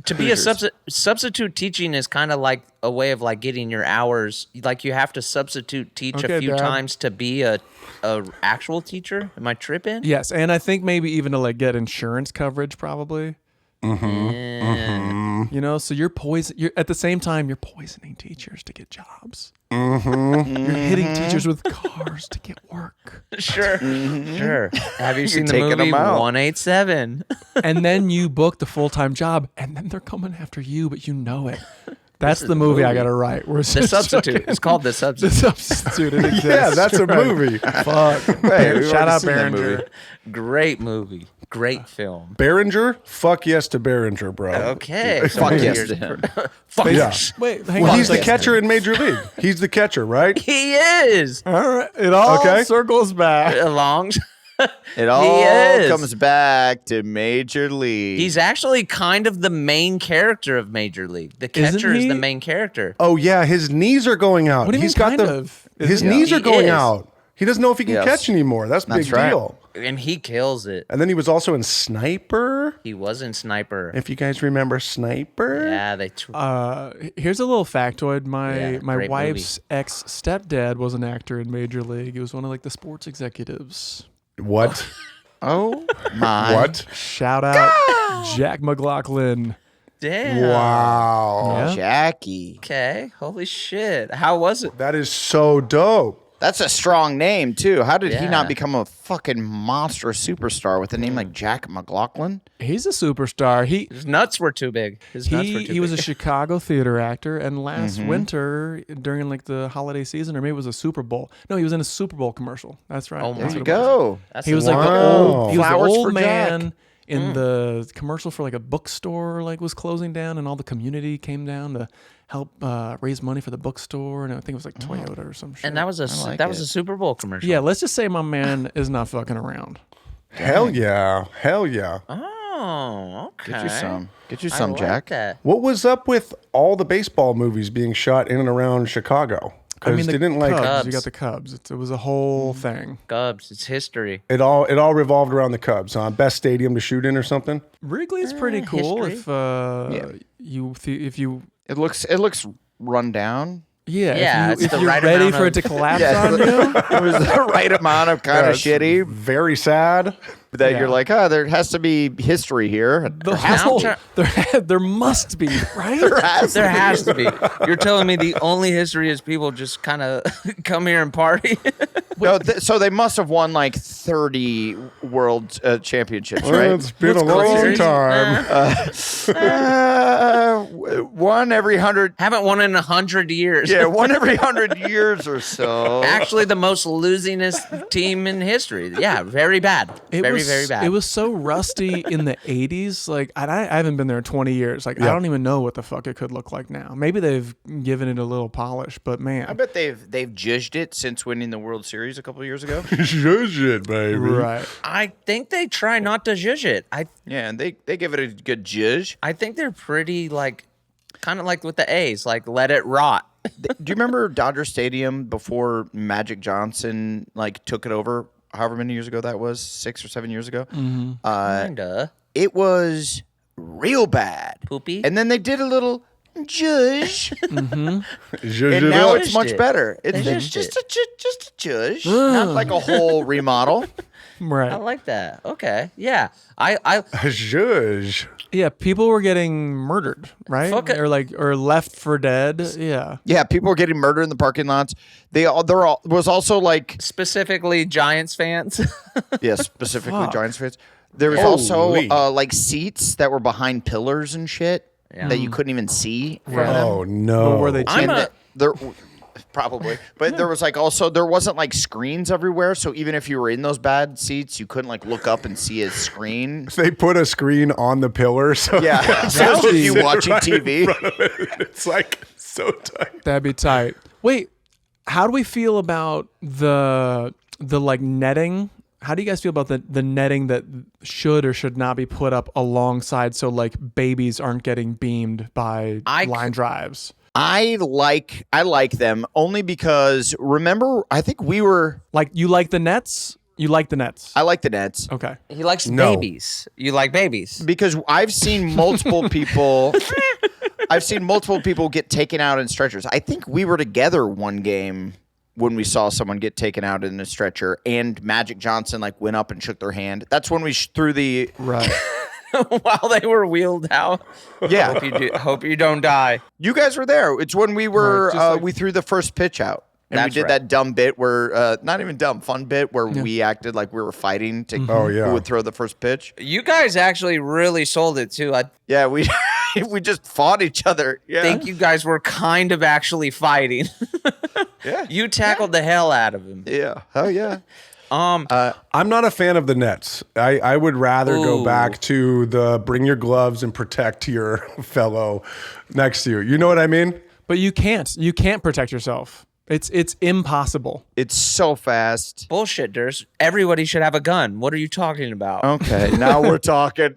to be a substitute teaching is kind of like a way of like getting your hours. Like you have to substitute teach a few times to be a actual teacher. Am I tripping? Yes, and I think maybe even to like get insurance coverage, probably. You know, so you're at the same time you're poisoning teachers to get jobs. You're hitting teachers with cars to get work. Sure. Have you seen the taking movie them out. 187? And then you book the full-time job, and then they're coming after you, but you know it. That's the movie I gotta write. The Substitute. It's called The Substitute. The Substitute. It exists. Yeah, that's a movie. Fuck. Hey, Shout out Behringer. Great movie. Great film. Behringer? Fuck yes to Behringer, bro. Okay. Fuck yes to him. Fuck Yeah. yes. Wait, hang Well, on. he's the catcher in Major League. He's the catcher, right? He is. All right. It all Okay. circles back. Along. It all is. comes back to Major League. He's actually kind of the main character of Major League. The catcher is he? the main character. Oh yeah, his knees are going out. What do you He's mean, got kind the of? his Yeah. knees are He going is. out. He doesn't know if he can Yes. catch anymore. That's a That's big right. deal. And he kills it. And then he was also in Sniper. He was in Sniper. If you guys remember Sniper. Yeah, they. Here's a little factoid. My great wife's ex stepdad was an actor in Major League. He was one of like the sports executives. What? oh my. What? Shout out Jack McLaughlin. Damn. Wow. Yeah. Jackie. Okay. Holy shit. How was it? That is so dope. That's a strong name too. How did he Yeah. not become a fucking monstrous superstar with a name like Jack McLaughlin? He's a superstar. His nuts were too big. He was a Chicago theater actor, and last winter during like the holiday season, or maybe it was a Super Bowl. No, he was in a Super Bowl commercial. That's right. Oh That's my what There you it was. go. That's He was the like the Wow. old. He was the Flowers old for man Jack. in the commercial for like a bookstore. Like was closing down, and all the community came down to help raise money for the bookstore, and I think it was like Toyota or some shit. And that was a like that was it. a Super Bowl commercial. Yeah, let's just say my man is not fucking around. Hell yeah. Hell yeah. Oh, okay. Get you some. Get you I some, like Jack. that. What was up with all the baseball movies being shot in and around Chicago? I mean, Because the didn't like Cubs. You Cubs. got the Cubs. It was a whole thing. Cubs. It's history. it all revolved around the Cubs, huh? Best stadium to shoot in or something? Wrigley's pretty cool history. if you It looks run down. Yeah, it's if the you're right ready amount for it to of- collapse on you. It was the right amount of kind of That's shitty Very sad. that Yeah. you're like, there has to be history here. The whole, there must be, right? There has to be. You're telling me the only history is people just kind of come here and party? No, so they must have won like 30 world championships, right? It's been a What's long crazy? time. One every 100. Haven't won in 100 years. Yeah, one every 100 years or so. Actually, the most losingest team in history. Yeah, very bad. Very bad. It was so rusty in the 80s. Like, I haven't been there in 20 years. Like, I don't even know what the fuck it could look like now. Maybe they've given it a little polish, but I man. bet they've judged it since winning the World Series a couple of years ago. Zhuzh it, baby. Right. I think they try not to judge it. Yeah, and they give it a good judge. I think they're pretty kind of like with the A's, like let it rot. Do you remember Dodger Stadium before Magic Johnson took it over? However many years ago that was, 6 or 7 years ago. Kinda It was real bad. poopy. And then they did a little Judge. Zhuzh And now it it's much it. better. It's They just a judge, not like a whole remodel. Right. I like that. Okay. Yeah. I Zhuzh. Yeah, people were getting murdered, right? Fuck it. Or left for dead. Yeah. Yeah, people were getting murdered in the parking lots. There was also like, specifically Giants fans. yeah, specifically Fuck. Giants fans. There was Holy. also like seats that were behind pillars and shit that you couldn't even see. From them. Oh no. Or were they I'm And a- there probably, but there was like also there wasn't like screens everywhere. So even if you were in those bad seats, you couldn't like look up and see a screen. They put a screen on the pillar, so Yeah, so it's just you sit watching right in TV. front of it. It's like so tight. That'd be tight. Wait, how do we feel about the like netting? How do you guys feel about the netting that should or should not be put up alongside so like babies aren't getting beamed by line drives? I like them only because remember I think we were Like you like the nets? You like the nets? I like the nets Okay. He likes No. babies. You like babies. because I've seen multiple people. I've seen multiple people get taken out in stretchers. I think we were together one game when we saw someone get taken out in a stretcher, and Magic Johnson like went up and shook their hand. That's when we threw the Right. While they were wheeled out. yeah. Hope you don't die. You guys were there. It's when we were Right, just like- we threw the first pitch out. And That's we did right. that dumb bit where not even dumb, fun bit where we acted like we were fighting to Oh, yeah. who would throw the first pitch. You guys actually really sold it too. I Yeah, we we just fought each other. Yeah. think you guys were kind of actually fighting. Yeah. You tackled the hell out of him. Yeah. Oh yeah. I'm not a fan of the nets. I would rather go Ooh. back to the bring your gloves and protect your fellow next to you. You know what I mean? But you can't. You can't protect yourself. It's impossible. It's so fast. Bullshit, Durs. Everybody should have a gun. What are you talking about? Okay, now we're talking.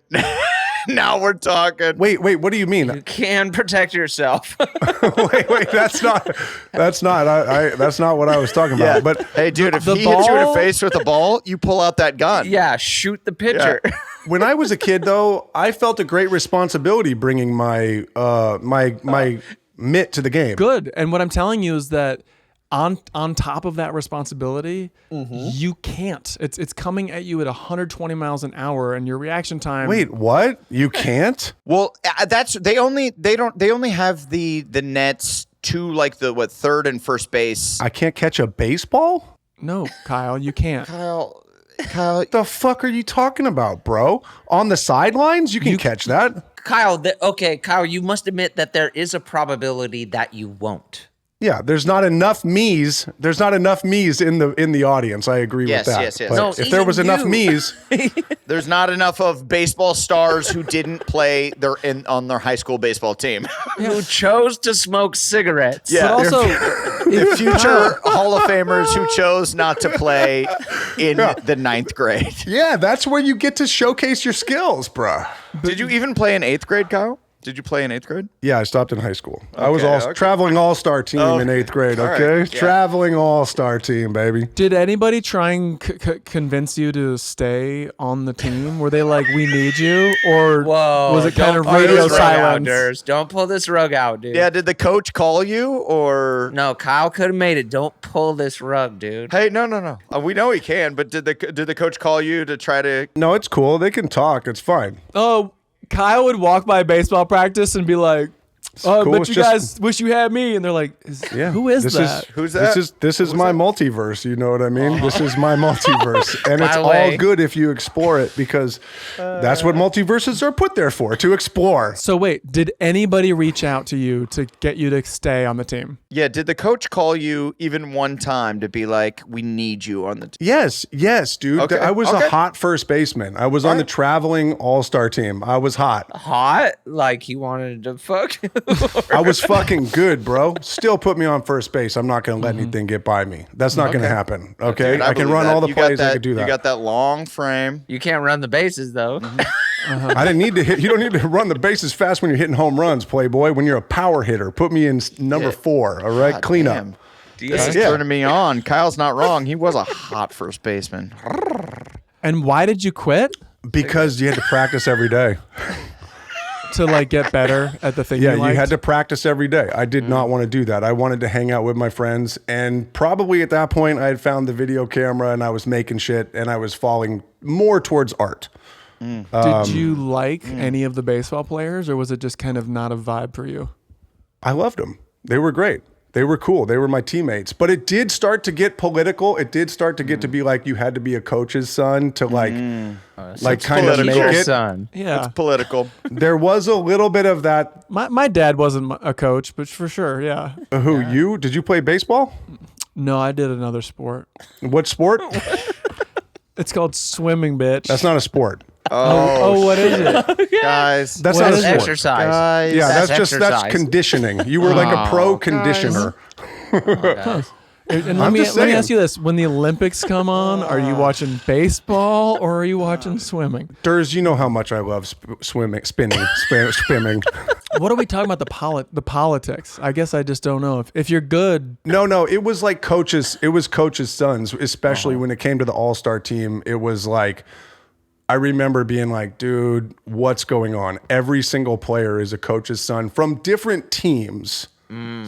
Now we're talking. Wait, what do you mean? You can protect yourself. wait, that's not that's not what I was talking about. Yeah. But Hey, dude, if The he hits you in the ball- face with a ball, you pull out that gun. Yeah, shoot the pitcher. when I was a kid, though, I felt a great responsibility bringing my my mitt to the game. Good. And what I'm telling you is that on top of that responsibility, you can't. It's coming at you at 120 miles an hour, and your reaction time. Wait, what? You can't? Well, they only have the nets to like the third and first base. I can't catch a baseball? No, Kyle, you can't. Kyle, The fuck are you talking about, bro? On the sidelines, you can catch that. Kyle, Kyle, you must admit that there is a probability that you won't. Yeah, there's not enough me's. There's not enough me's in the audience. I agree Yes, with that. yes. But No, if there even was enough you. me's, there's not enough of baseball stars who didn't play on their high school baseball team. Who chose to smoke cigarettes. Yeah. But also, The future Hall of Famers who chose not to play in the ninth grade. yeah, that's where you get to showcase your skills, bruh. Did you even play in eighth grade, Kyle? Did you play in eighth grade? Yeah, I stopped in high school. I was Okay. traveling all-star team in eighth grade, All right. okay? Yeah. Traveling all-star team, baby. did anybody try and convince you to stay on the team? Were they like, "We need you," or Whoa. was it kind of don't pull radio this rug out, silence? Durs. Don't pull this rug out, dude. Yeah, did the coach call you or No, Kyle could have made it. Don't pull this rug, dude. Hey, no. We know he can, but did the coach call you to try to No, it's cool. They can talk. It's fine. Oh, Kyle would walk by baseball practice and be like, "Oh, cool. but It's you just- guys wish you had me." And they're like, Yeah. "Who is this that?" Who's that? This is my multiverse. You know what I mean? This is my multiverse, and it's By the all way- good if you explore it because that's what multiverses are put there for, to explore. So wait, did anybody reach out to you to get you to stay on the team? Yeah, did the coach call you even one time to be like, we need you on the team? Yes, dude. Okay, I was okay. a hot first baseman. I was on the traveling all-star team. I was hot. Hot? Like he wanted to fuck you? I was fucking good, bro. Still put me on first base. I'm not going to let anything get by me. That's not going to happen. Okay, Dude, I can believe run that. all the You got plays. I could do that. You got that long frame. You can't run the bases, though. I didn't need to hit. You don't need to run the bases fast when you're hitting home runs, Playboy. When you're a power hitter, put me in number 4. All right, God clean damn. up. This is Yeah. turning me on. Kyle's not wrong. He was a hot first baseman. And why did you quit? Because you had to practice every day. to like get better at the thing Yeah, you you liked? had to practice every day. I did not want to do that. I wanted to hang out with my friends. And probably at that point, I had found the video camera and I was making shit and I was falling more towards art. Did you like any of the baseball players, or was it just kind of not a vibe for you? I loved them. They were great. They were cool. They were my teammates. But it did start to get political. It did start to get to be like you had to be a coach's son to like kind of make it. Son. Yeah. It's political. There was a little bit of that. My dad wasn't a coach, but for sure, yeah. You? Did you play baseball? No, I did another sport. What sport? It's called swimming, bitch. That's not a sport. Oh, what is it? Guys. That's What not a is sport. Exercise. Guys. Yeah, that's exercise. conditioning. You were like a pro conditioner. And let I'm me just let me saying. ask you this: when the Olympics come on, are you watching baseball or are you watching swimming? Durs, you know how much I love swimming. What are we talking about? The politics? I guess I just don't know. If you're good, No, it was like coaches. It was coaches' sons, especially when it came to the all-star team. It was like, I remember being like, dude, what's going on? Every single player is a coach's son from different teams.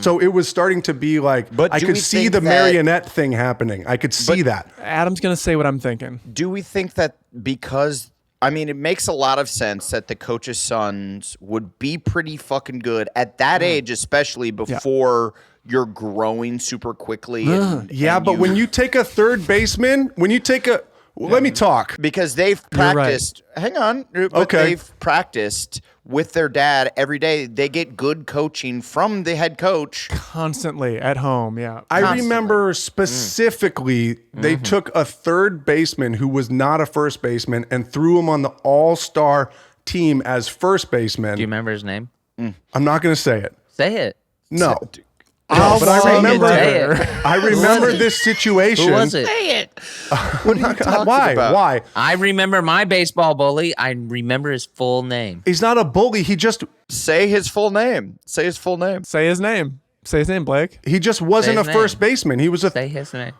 So it was starting to be like, But I do could we see think the that- marionette thing happening. I could see that. Adam's gonna say what I'm thinking. Do we think that because I mean it makes a lot of sense that the coach's sons would be pretty fucking good at that age, especially before you're growing super quickly. Yeah, but when you take a third baseman, let me talk. because they've You're right. practiced. Hang on. But Okay. they've practiced with their dad every day. They get good coaching from the head coach. Constantly at home, yeah. I Constantly. remember specifically they took a third baseman who was not a first baseman and threw him on the all-star team as first baseman. Do you remember his name? I'm not going to say it. Say it. No. I'll But I say it remember later. I remember this situation. Who was it? What are you talking Why? about? Why? I remember my baseball bully. I remember his full name. He's not a bully. He just Say his full name. Say his full name. Say his name. Say his name, Blake. wasn't a his first name. baseman. He was a Say his name.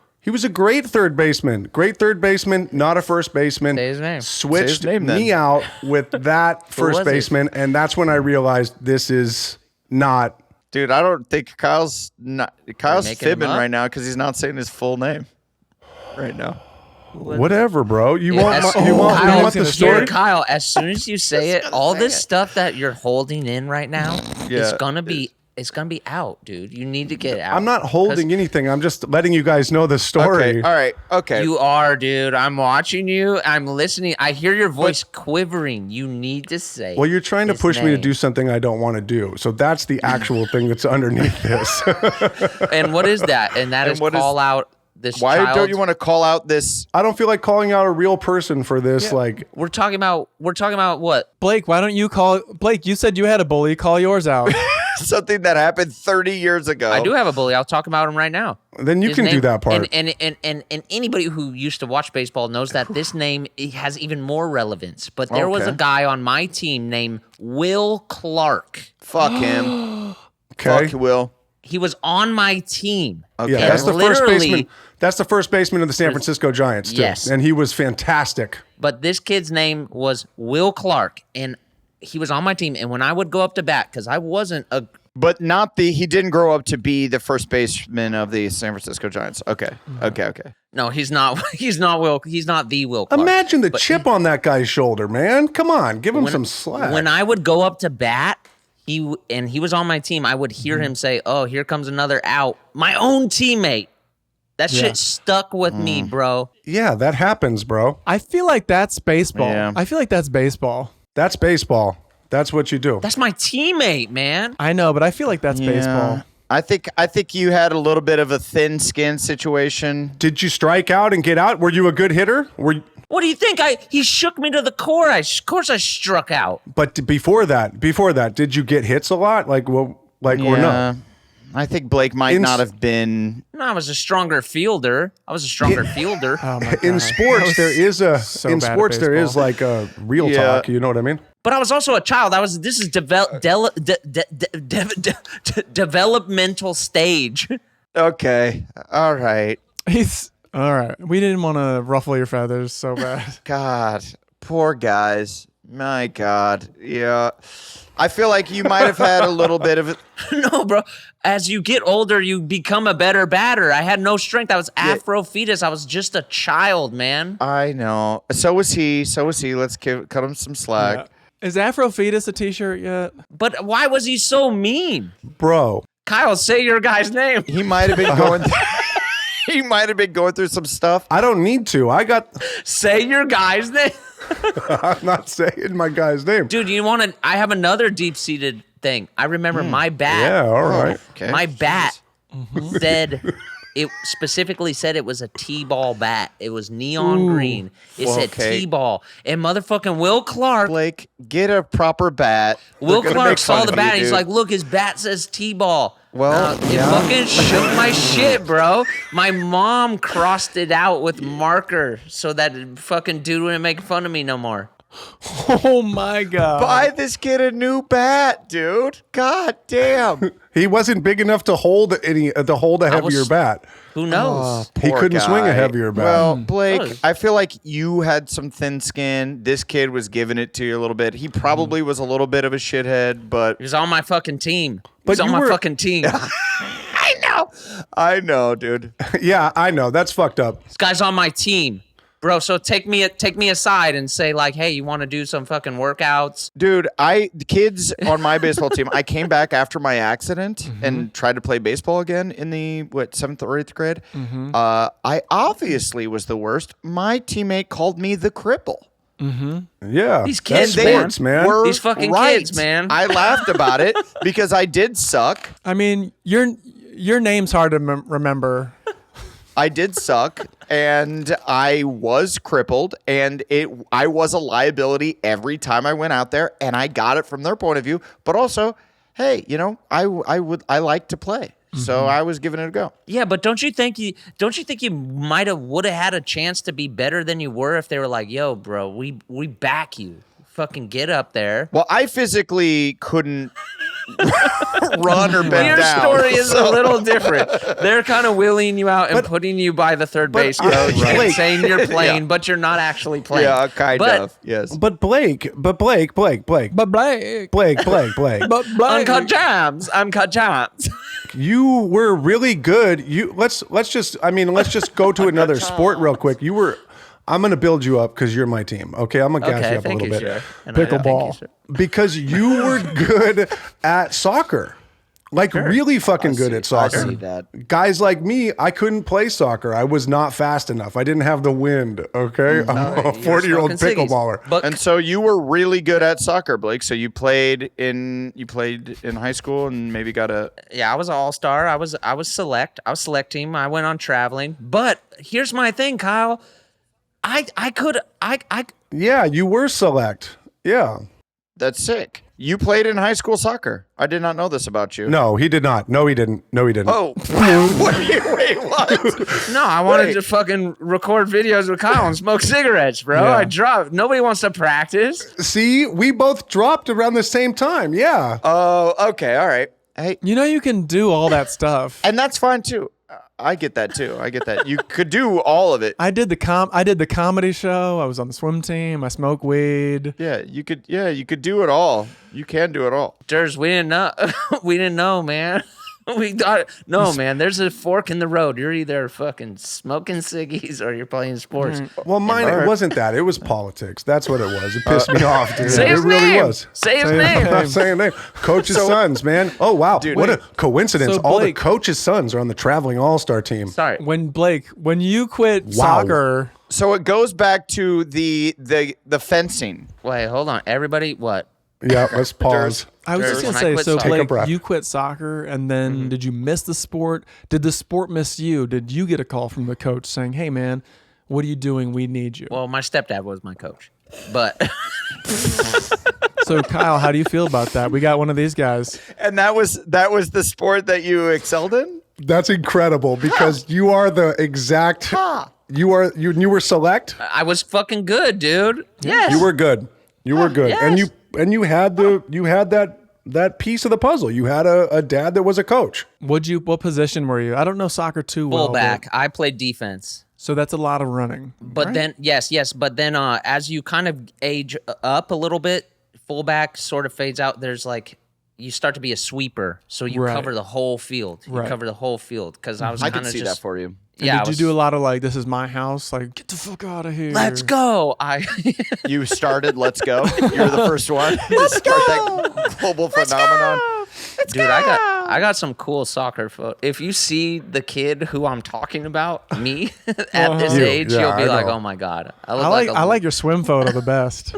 great third baseman. Great third baseman, not a first baseman. Say his name. Switched Say his name, then. me out with that first was it? baseman, and that's when I realized this is not. Dude, I don't think Kyle's making him fibbing up? right now because he's not saying his full name right now. Whatever, bro. You want As- you want Kyle, the here, story? Kyle, as soon as you say it, all this stuff that you're holding in right now is Yeah. gonna be out, dude. You need to get it out. I'm not holding anything. I'm just letting you guys know the story. Okay, all right, okay. You are, dude. I'm watching you. I'm listening. I hear your voice quivering. You need to say. Well, you're trying to his push me to name. do something I don't want to do. So that's the actual thing that's underneath this. And what is that? And that And is what is- call out this Why child. don't you want to call out this? I don't feel like calling out a real person for this. Like, We're talking about what? Blake, why don't you call Blake? You said you had a bully. Call yours out. Something that happened 30 years ago. I do have a bully. I'll talk about him right now. then you His can do name- that part. And anybody who used to watch baseball knows that this name has even more relevance. But there was a Okay. guy on my team named Will Clark. Fuck him. Okay. Fuck Will. He was on my team. Okay. Yeah, that's the first Literally- baseman. That's the first baseman of the San Francisco Giants, too. Yes. And he was fantastic. But this kid's name was Will Clark, and he was on my team. And when I would go up to bat, because I wasn't a But he didn't grow up to be the first baseman of the San Francisco Giants. Okay. Okay. no, he's not. He's not Will. He's not the Will Clark. Imagine the chip on that guy's shoulder, man. Come on. Give him some slack. When I would go up to bat, he was on my team. I would hear him say, "Oh, here comes another out." My own teammate. That shit stuck with me, bro. yeah, that happens, bro. I feel like that's baseball. Yeah. I feel like that's baseball. That's baseball. That's what you do. That's my teammate, man. I know, but I feel like that's baseball. I think you had a little bit of a thin skin situation. Did you strike out and get out? Were you a good hitter? What do you think? He shook me to the core. Of course I struck out. But before that, did you get hits a lot? Or no? I think Blake might not have been. No, I was a stronger fielder. Oh my In God. sports, there is so bad at baseball. like a real Yeah. talk. You know what I mean? But I was also a child. This is developmental stage. Okay. All right. He's all right. We didn't want to ruffle your feathers so bad. God. Poor guys. My God. Yeah. I feel like you might have had a little bit of it. No, bro. As you get older, you become a better batter. I had no strength. I was Afro fetus. I was just a child, man. I know. So was he. Let's cut him some slack. Yeah. Is Afro Fetus a t-shirt yet? But why was he so mean? Bro. Kyle, say your guy's name. He might have been going he might have been going through some stuff. I don't need to. Say your guy's name. I'm not saying my guy's name. Dude, I have another deep-seated thing. I remember my bat. Yeah, all right. Okay. My bat said, it specifically said it was a T-ball bat. It was neon green. It said T-ball. And motherfucking Will Clark. Blake, get a proper bat. Will They're gonna Clark make fun saw the of bat you, and he's dude. like, look, his bat says T-ball. Well, it fucking shook my shit, bro. My mom crossed it out with marker so that fucking dude wouldn't make fun of me no more. Oh my God. Buy this kid a new bat, dude. God damn. He wasn't big enough to hold a heavier bat. Who knows? He Poor couldn't swing a guy. heavier bat. Well, Blake, Does. I feel like you had some thin skin. This kid was giving it to you a little bit. He probably was a little bit of a shithead, but He was on my fucking team. But He's on you my were- fucking team. I know, dude. Yeah, I know. That's fucked up. This guy's on my team. Bro, so take me aside and say like, hey, you want to do some fucking workouts? Dude, the kids on my baseball team, I came back after my accident and tried to play baseball again in the, 7th or 8th grade. I obviously was the worst. My teammate called me the cripple. Yeah. These kids, that's sports, man. Were These fucking right. kids, man. I laughed about it because I did suck. I mean, your name's hard to remember. I did suck, and I was crippled, and I was a liability every time I went out there, and I got it from their point of view. But also, hey, I like to play, so I was giving it a go. Yeah, but don't you think you would have had a chance to be better than you were if they were like, yo, bro, we back you. Fucking get up there. Well, I physically couldn't run or bend Your down. story is a little different. They're kind of wheeling you out and putting you by the third base coach and Blake- saying you're playing, but you're not actually playing. Yeah, kind of. Yes. But Blake. But Blake. Blake. But Blake. Uncut jams. You were really good. Let's just go to another sport real quick. I'm going to build you up because you're my team. Okay, I'm going to gas you up a little bit. Sure. Pickleball. Because you were good at soccer. Like really fucking good at soccer. I see that. Guys like me, I couldn't play soccer. I was not fast enough. I didn't have the wind. Okay, I'm a 40-year-old pickleball. And so you were really good at soccer, Blake. So you played in high school and maybe got a. Yeah, I was an all-star. I was select. I was select team. I went on traveling. But here's my thing, Kyle. Yeah, you were select. Yeah. That's sick. You played in high school soccer. I did not know this about you. No, he did not. No, he didn't. Oh, wait, what? No, I wanted to fucking record videos with Kyle and smoke cigarettes, bro. Yeah. I dropped. Nobody wants to practice. See, we both dropped around the same time. Yeah. Oh, okay, all right. Hey, You can do all that stuff. and that's fine too. I get that too. You could do all of it. I did the comedy show. I was on the swim team. I smoked weed. Yeah, you could do it all. You can do it all. Durs, we didn't know. We didn't know, man. We thought, no, man, there's a fork in the road. You're either fucking smoking ciggies or you're playing sports. Well, mine, it wasn't that. It was politics. That's what it was. It pissed me off, dude. Say It his really name. was. Say his I'm name. not saying name. Coach's sons, man. Oh, wow. Dude, What a coincidence. So, All the Blake- coach's sons are on the traveling all-star team. Sorry. When you quit soccer, So it goes back to the fencing. Wait, hold on. Everybody, what? Yeah, let's pause. I was Durs, just when I gonna say, quit so soccer- Take a Blake, breath. you quit soccer, and then did you miss the sport? Did the sport miss you? Did you get a call from the coach saying, "Hey, man, what are you doing? We need you." Well, my stepdad was my coach. But So, Kyle, how do you feel about that? We got one of these guys. And that was the sport that you excelled in? That's incredible because you are the exact. You were select. I was fucking good, dude. Yes. You were good. You were good, yes. and you had that that piece of the puzzle. You had a dad that was a coach. What position were you? I don't know soccer too well. Fullback. but- I played defense. So that's a lot of running. But right? then, yes. But then as you kind of age up a little bit, fullback sort of fades out. There's like, you start to be a sweeper. So you Right. cover the whole field. You Right. cover the whole field. Because I was I kind can of see just... that for you. And Yeah, did you do a lot of like, this is my house? Like, get the fuck out of here. Let's go. You started Let's Go. You're the first one to start that global phenomenon. Dude, I got some cool soccer photos. If you see the kid who I'm talking about, me at this You, age, yeah, you'll be I like, know. "Oh my god!" I like your swim photo the best.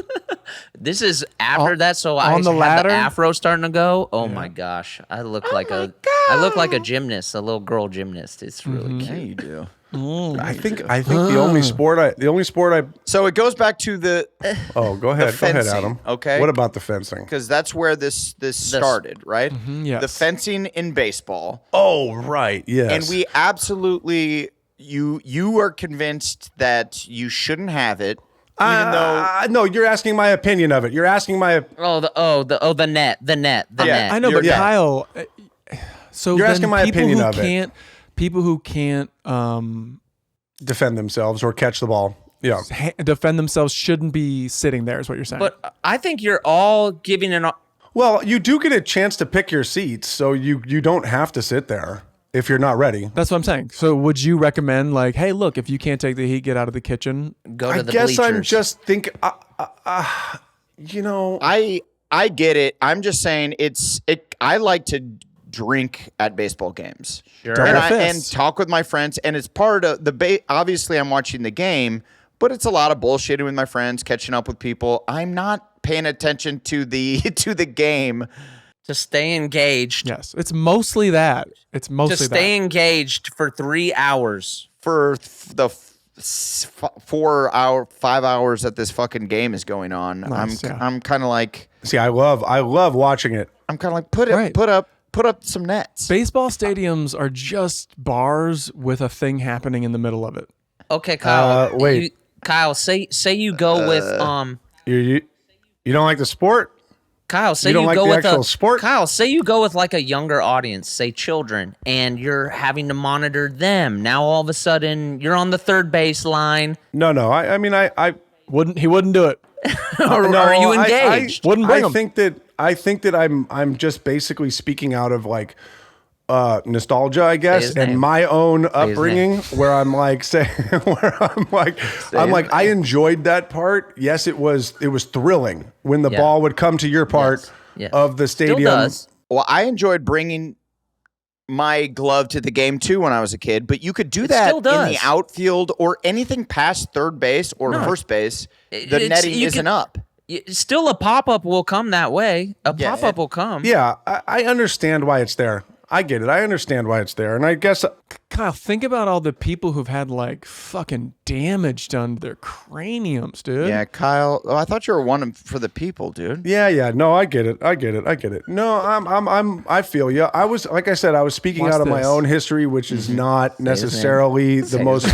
This is after that, so I on the had ladder? the afro starting to go. Oh my gosh, I look like a gymnast, a little girl gymnast. It's really Yeah, cute. you do. I think the only sport I So it goes back to the oh go ahead fencing, Adam. okay? What about the fencing? because that's where this started, right? yes. The fencing in baseball, Oh right, yes. and we absolutely you are convinced that you shouldn't have it, even though no, you're asking my opinion of it. You're asking my. The net. Yeah, I know, but Yeah. Kyle. So You're then asking my people opinion who of it. can't, people who can't Defend themselves or catch the ball. Yeah. defend themselves shouldn't be sitting there. Is what you're saying? But I think you're all giving an. Well, you do get a chance to pick your seats, so you don't have to sit there if you're not ready. that's what I'm saying. So would you recommend like, hey, look, if you can't take the heat, get out of the kitchen? Go to I the guess bleachers. I'm just thinking. You know, I get it. I'm just saying I like to drink at baseball games. Sure. And talk with my friends, and it's part of the obviously I'm watching the game, but it's a lot of bullshitting with my friends, catching up with people. I'm not paying attention to the game. to stay engaged. Yes, it's mostly that. It's mostly To stay engaged for 3 hours. For the 5 hours that this fucking game is going on. Nice, yeah. I'm kind of like see, I love watching it. Right. put up some nets. Baseball stadiums are just bars with a thing happening in the middle of it. Okay, Kyle. wait. Kyle, say you go with You don't like the sport? Kyle, say You don't like go the with actual sport? Kyle, say you go with like a younger audience, say children, and you're having to monitor them. Now all of a sudden you're on the third base line. No. I mean, I He wouldn't do it. Or no, are you I- engaged? Wouldn't bring I 'em. think that I'm just basically speaking out of like nostalgia, I guess, his and name. my own his upbringing, where I'm like saying, I enjoyed that part. Yes, it was thrilling when the Yeah. ball would come to your part Yes. of the Still stadium. does. Well, I enjoyed bringing my glove to the game too when I was a kid, but you could do It that still in does. the outfield or anything past third base or first base. The It's- netting you isn't can- up. Still a pop-up will come that way. A Yeah. pop-up will come. Yeah, I understand why it's there. I get it. I understand why it's there, and I guess Kyle, think about all the people who've had like fucking damage done to their craniums, dude. Yeah, Kyle. Oh, I thought you were one for the people, dude. Yeah. No, I get it. No, I feel you. I was, like I said, I was speaking Watch out of my this. own history, which is not necessarily the his most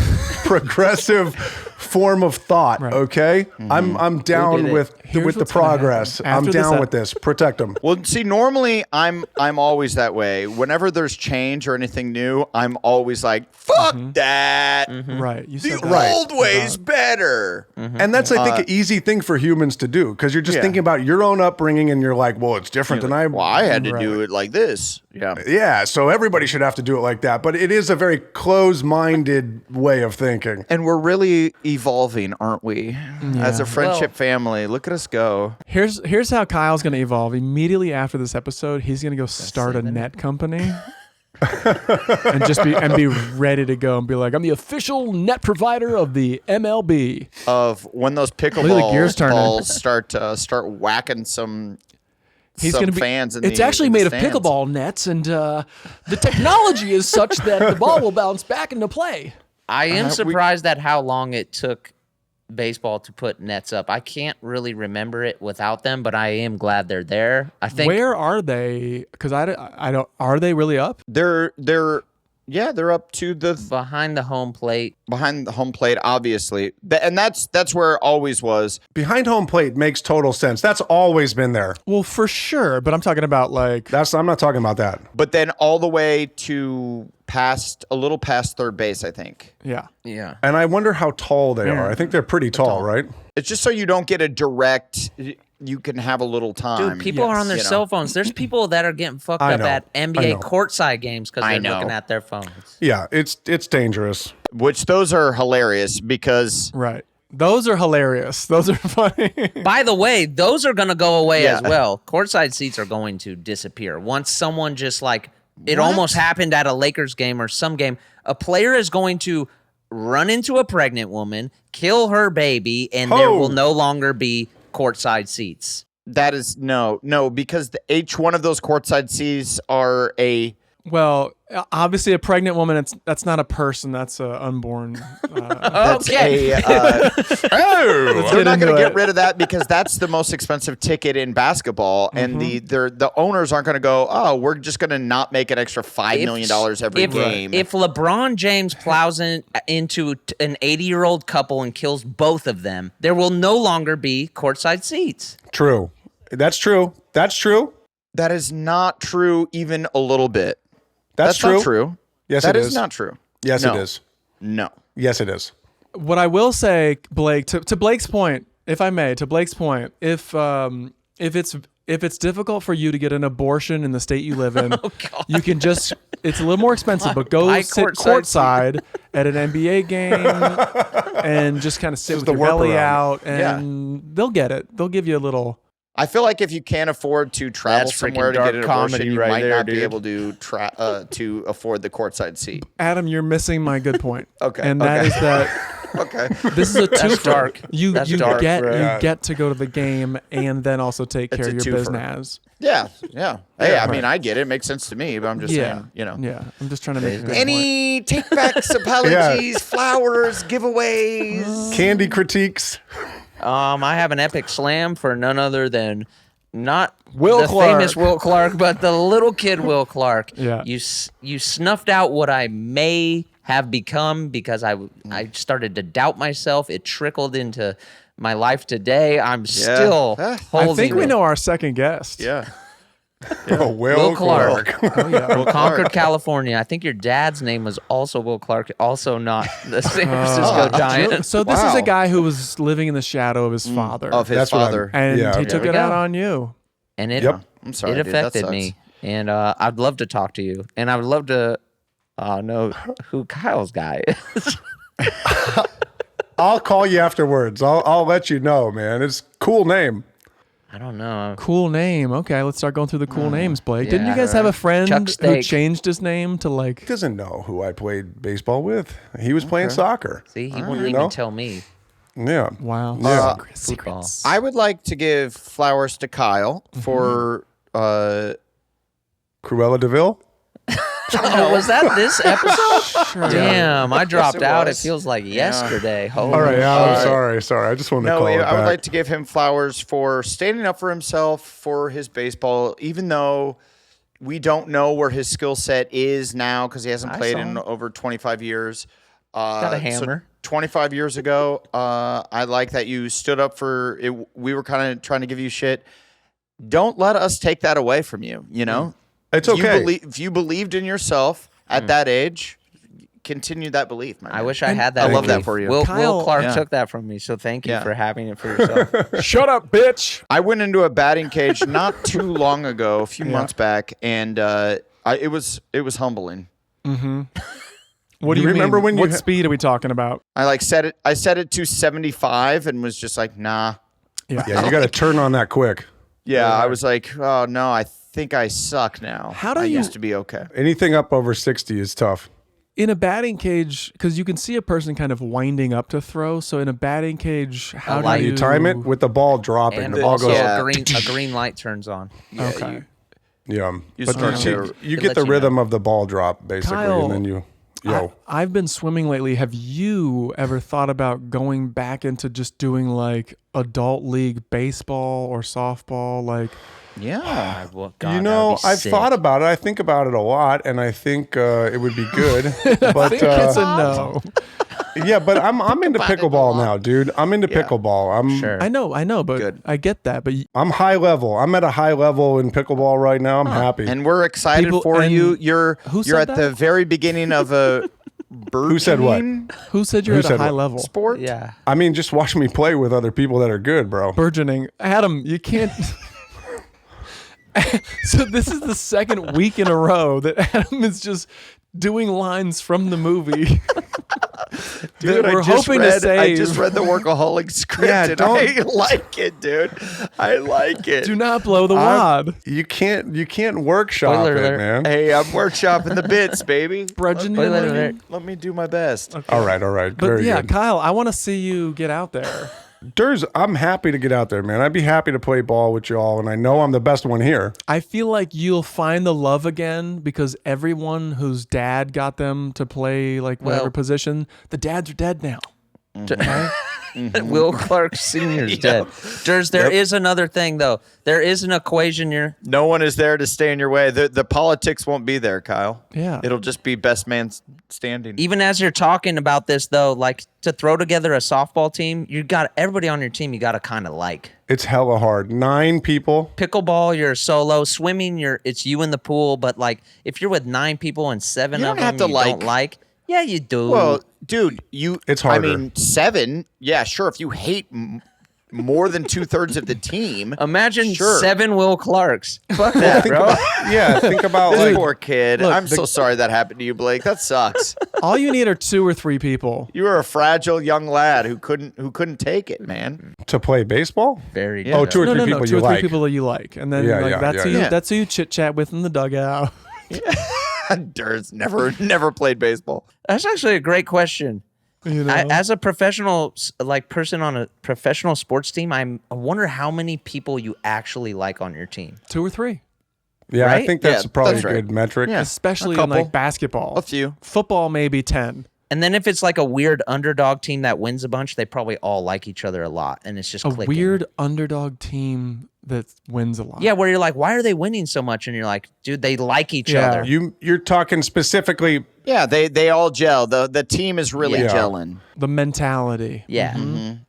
progressive form of thought. Right. Okay, I'm down it? with Here's the what's gonna progress. happen. I'm After this down ep- with this. Protect them. Well, see, normally I'm always that way. Whenever there's change or anything new, I'm always like, "Fuck that! Right. You The said that. old way's better." And that's, I think, an easy thing for humans to do because you're just Yeah. thinking about your own upbringing, and you're like, well, it's different than I. Well, I had to Right. do it like this. Yeah. Yeah, so everybody should have to do it like that. But it is a very close-minded way of thinking. And we're really evolving, aren't we? As a friendship family, look at us go. Here's how Kyle's gonna evolve. Immediately after this episode, he's gonna go start a net company. and be ready to go and be like, I'm the official net provider of the MLB. Of when those Look at the gears pickleball turning. balls start whacking some fans in It's the actually in the made of stands. pickleball nets, and the technology is such that the ball will bounce back into play. I am surprised at how long it took baseball to put nets up. I can't really remember it without them, but I am glad they're there. I think Where are they? Because I don't. Are they really up? They're Yeah, they're up to the behind the home plate. behind the home plate, obviously, and that's where it always was. Behind home plate makes total sense. That's always been there. Well, for sure, but I'm talking about like I'm not talking about that. But then all the way to a little past third base, I think. yeah. Yeah. And I wonder how tall they are. I think they're pretty tall, right? It's just so you don't get a direct. You can have a little time. Dude, people are on their cell phones. There's people that are getting fucked I up know. at I NBA know. courtside games because I they're know. looking at their phones. Yeah, it's dangerous. Which those are hilarious because Right. Those are hilarious. Those are funny. By the way, those are going to go away Yeah. as well. Courtside seats are going to disappear. Once someone just like, it almost happened at a Lakers game or some game, a player is going to run into a pregnant woman, kill her baby, and there will no longer be courtside seats. that is no, because each one of those courtside seats are a. Well, obviously, a pregnant woman, that's not a person. That's an unborn. That's Okay. They're not going to into get it. rid of that because that's the most expensive ticket in basketball, and the owners aren't going to go. Oh, we're just going to not make an extra $5 million every game. If LeBron James plows into an 80-year-old couple and kills both of them, there will no longer be courtside seats. True. That's true. That's true. That is not true, even a little bit. That's Not true. Yes, That it is is. not true. Yes, No. it is. No. Yes, it is. What I will say, Blake, to Blake's point, if I may, to Blake's point, if it's difficult for you to get an abortion in the state you live in, you can just. It's a little more expensive, but go Buy sit courtside at an NBA game and just kind of sit with the your belly workaround. out, and they'll get it. They'll give you a little. I feel like if you can't afford to travel That's somewhere freaking to get an dark abortion, comedy you right might there, not be dude. able to afford the courtside seat. Adam, you're missing my good point. Okay, and that okay. is that Okay. this is a twofer. dark. You That's you dark, get bro. you get to go to the game and then also take care It's of a your twofer. business. Yeah. Hey, I mean, I get it. It makes sense to me, but I'm just saying, Yeah, I'm just trying to make a good point. Any takebacks, apologies, flowers, giveaways. Candy critiques. I have an epic slam for none other than not Will the Clark. famous Will Clark, but the little kid Will Clark. Yeah. You snuffed out what I may have become because I started to doubt myself. It trickled into my life today. I'm still I holding I think we it. know our second guest. Yeah. Oh, Will Clark. Oh, yeah. From Concord, California. I think your dad's name was also Will Clark, also not the San Francisco Giants. So this is Wow. a guy who was living in the shadow of his father, Of his That's what I'm- father. and Yeah. he There took we it out go. on you. And it Yep. I'm sorry, it dude, that affected sucks. me. And I'd love to talk to you. And I would love to know who Kyle's guy is. I'll call you afterwards. I'll let you know, man. It's a cool name. I don't know. Cool name. Okay, let's start going through the cool names, Blake. Didn't you yeah. guys have a friend Chuck who Steak. changed his name to He like? doesn't know who I played baseball with. He was playing soccer. See, he wouldn't you even know? tell me. Yeah. Wow. Yeah. Football. I would like to give flowers to Kyle for Cruella DeVille. Oh, was that this episode? Sure. Damn, I dropped it out. It was. feels like yesterday. Holy All right. I'm shit. sorry. I just wanted to No, call it I would back. like to give him flowers for standing up for himself, for his baseball, even though we don't know where his skill set is now because he hasn't played saw in him. over 25 years. Got a hammer. 25 years ago, I like that you stood up for it. We were kind of trying to give you shit. Don't let us take that away from you, you know? It's If you okay. if you believed in yourself at that age, continue that belief, man. I wish I had that. I love that belief. for you. Will Kyle- Clark Yeah. took that from me, so thank you Yeah. for having it for yourself. Shut up, bitch. I went into a batting cage not too long ago, a few months back, and it was humbling. What do you remember mean? when you What ha- speed are we talking about? I set it to 75 and was just like, nah. Yeah. Yeah, you got to turn on that quick. Yeah, I was like, oh no, I think I suck now. How do I you- used to be okay. Anything up over 60 is tough. In a batting cage, because you can see a person kind of winding up to throw. So in a batting cage, how light. do You time it with the ball dropping. And the ball also goes. Yeah. a green light turns on. Okay. Yeah, You but start you to- you It get lets the you rhythm of the ball drop basically, Kyle- and then you. I've been swimming lately. Have you ever thought about going back into just doing like adult league baseball or softball? Like, Yeah. God, I've thought about it. I think about it a lot, and I think it would be good. But I think it's a no. yeah, but I'm into pickleball now, dude. I'm into pickleball. Sure. I know, but Good. I get that. But I'm high level. I'm at a high level in pickleball right now. I'm happy. And we're excited People- for and you. You're said at that? the very beginning of a Who said what? who said you're Who at a said high what? level? sport. Yeah. I mean, just watch me play with other people that are good, bro. Burgeoning. Adam, you can't. So this is the second week in a row that Adam is just doing lines from the movie. Dude, that we're I just hoping read, to save. I just read the Workaholics script Yeah, and don't- I like it, dude. I like it. Do not blow the wad. You can't workshop Spoiler it, alert. man. Hey, I'm workshopping the bits, baby. Burgeoning. Spoiler alert. Let me do my best. All right. But Very yeah, good. Kyle, I want to see you get out there. I'm happy to get out there, man. I'd be happy to play ball with y'all, and I know I'm the best one here. I feel like you'll find the love again because everyone whose dad got them to play like whatever Well- position, the dads are dead now. Will Clark Sr.'s dead. There is another thing, though. There is an equation you're. No one is there to stay in your way. The politics won't be there, Kyle. Yeah. It'll just be best man standing. Even as you're talking about this, though, like to throw together a softball team, you got everybody on your team. You got to kind of like. It's hella hard. 9 people. Pickleball, you're solo. Swimming, it's you in the pool. But like, if you're with 9 people and 7 You of don't them have to you like- don't like, yeah, you do. Well, dude, It's harder. I mean, 7. Yeah, sure. If you hate more than 2/3 of the team, imagine sure. 7 Will Clarks. Fuck that, bro. Think about This like poor kid. look, I'm so sorry that happened to you, Blake. That sucks. All you need are 2 or 3 people. You were a fragile young lad who couldn't take it, man. to play baseball. Very Yeah. Oh, 2 or 3 people 2 you or 3 like. people that you like, and then Yeah, like yeah, that's yeah, who you, yeah. that's who you chit chat with in the dugout. Durst never played baseball. That's actually a great question. You know? As a professional, like person on a professional sports team, I wonder how many people you actually like on your team. 2 or 3, Yeah, I Right? think that's Yeah, probably that's a right. good metric. Yeah. especially A in like couple. basketball. A few. Football, maybe 10. And then if it's like a weird underdog team that wins a bunch, they probably all like each other a lot, and it's just A clicking. weird underdog team that wins a lot. Yeah, where you're like, why are they winning so much? And you're like, dude, they like each Yeah. other. You're talking specifically. Yeah, they all gel. The team is really Yeah. gelling. The mentality. Yeah.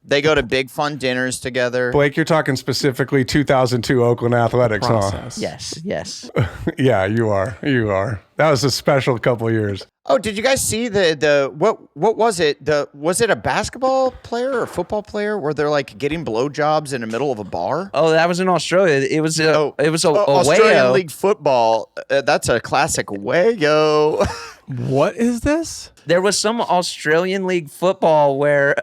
They go to big fun dinners together. Blake, you're talking specifically 2002 Oakland Athletics, huh? Process. Yes. Yeah, you are. That was a special couple years. Oh, did you guys see the what was it? Was it a basketball player or a football player where they're like getting blowjobs in the middle of a bar? Oh, that was in Australia. It was a Australian wayo. League football. That's a classic wayo. What is this? There was some Australian League football where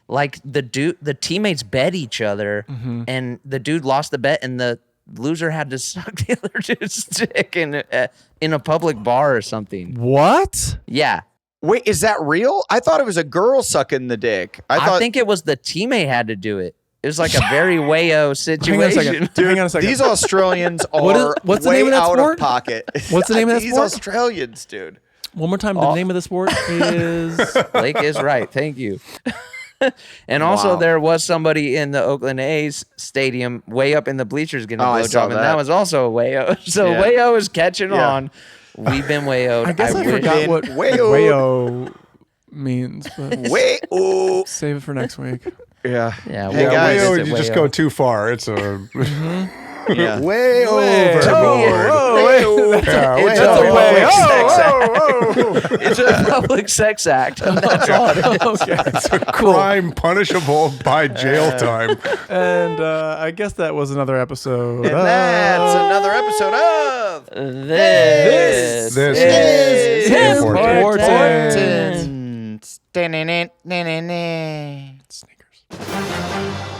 like the teammates bet each other and the dude lost the bet and the loser had to suck the other dude's dick in a public bar or something. What? Yeah. Wait, is that real? I thought it was a girl sucking the dick. I think it was the teammate had to do it. It was like a very wayo Hang on a situation. second. Hang on a second. these Australians are what's the way name of that out sport? of pocket. What's the name of that These sport? Australians, dude. One more time. The name of the sport is. Blake is right. Thank you. And also Wow. there was somebody in the Oakland A's stadium way up in the bleachers getting a Oh, I saw blowjob, and that. that was also a wayo. So Yeah. wayo is catching Yeah. on. We've been wayoed. I guess I wish- forgot been what wayo. wayo means, but Way oh save it for next week. yeah. Yeah, Hey, wayo guys. is Way, it you just wayo? go too far. It's a Yeah. way Way overboard. Yeah, way It's a overboard. way. Oh, It's a public sex act. That's all it is. Okay. Crime punishable by jail time. And I guess that was another episode. And that's another episode of This This is is important. Important. Sneakers.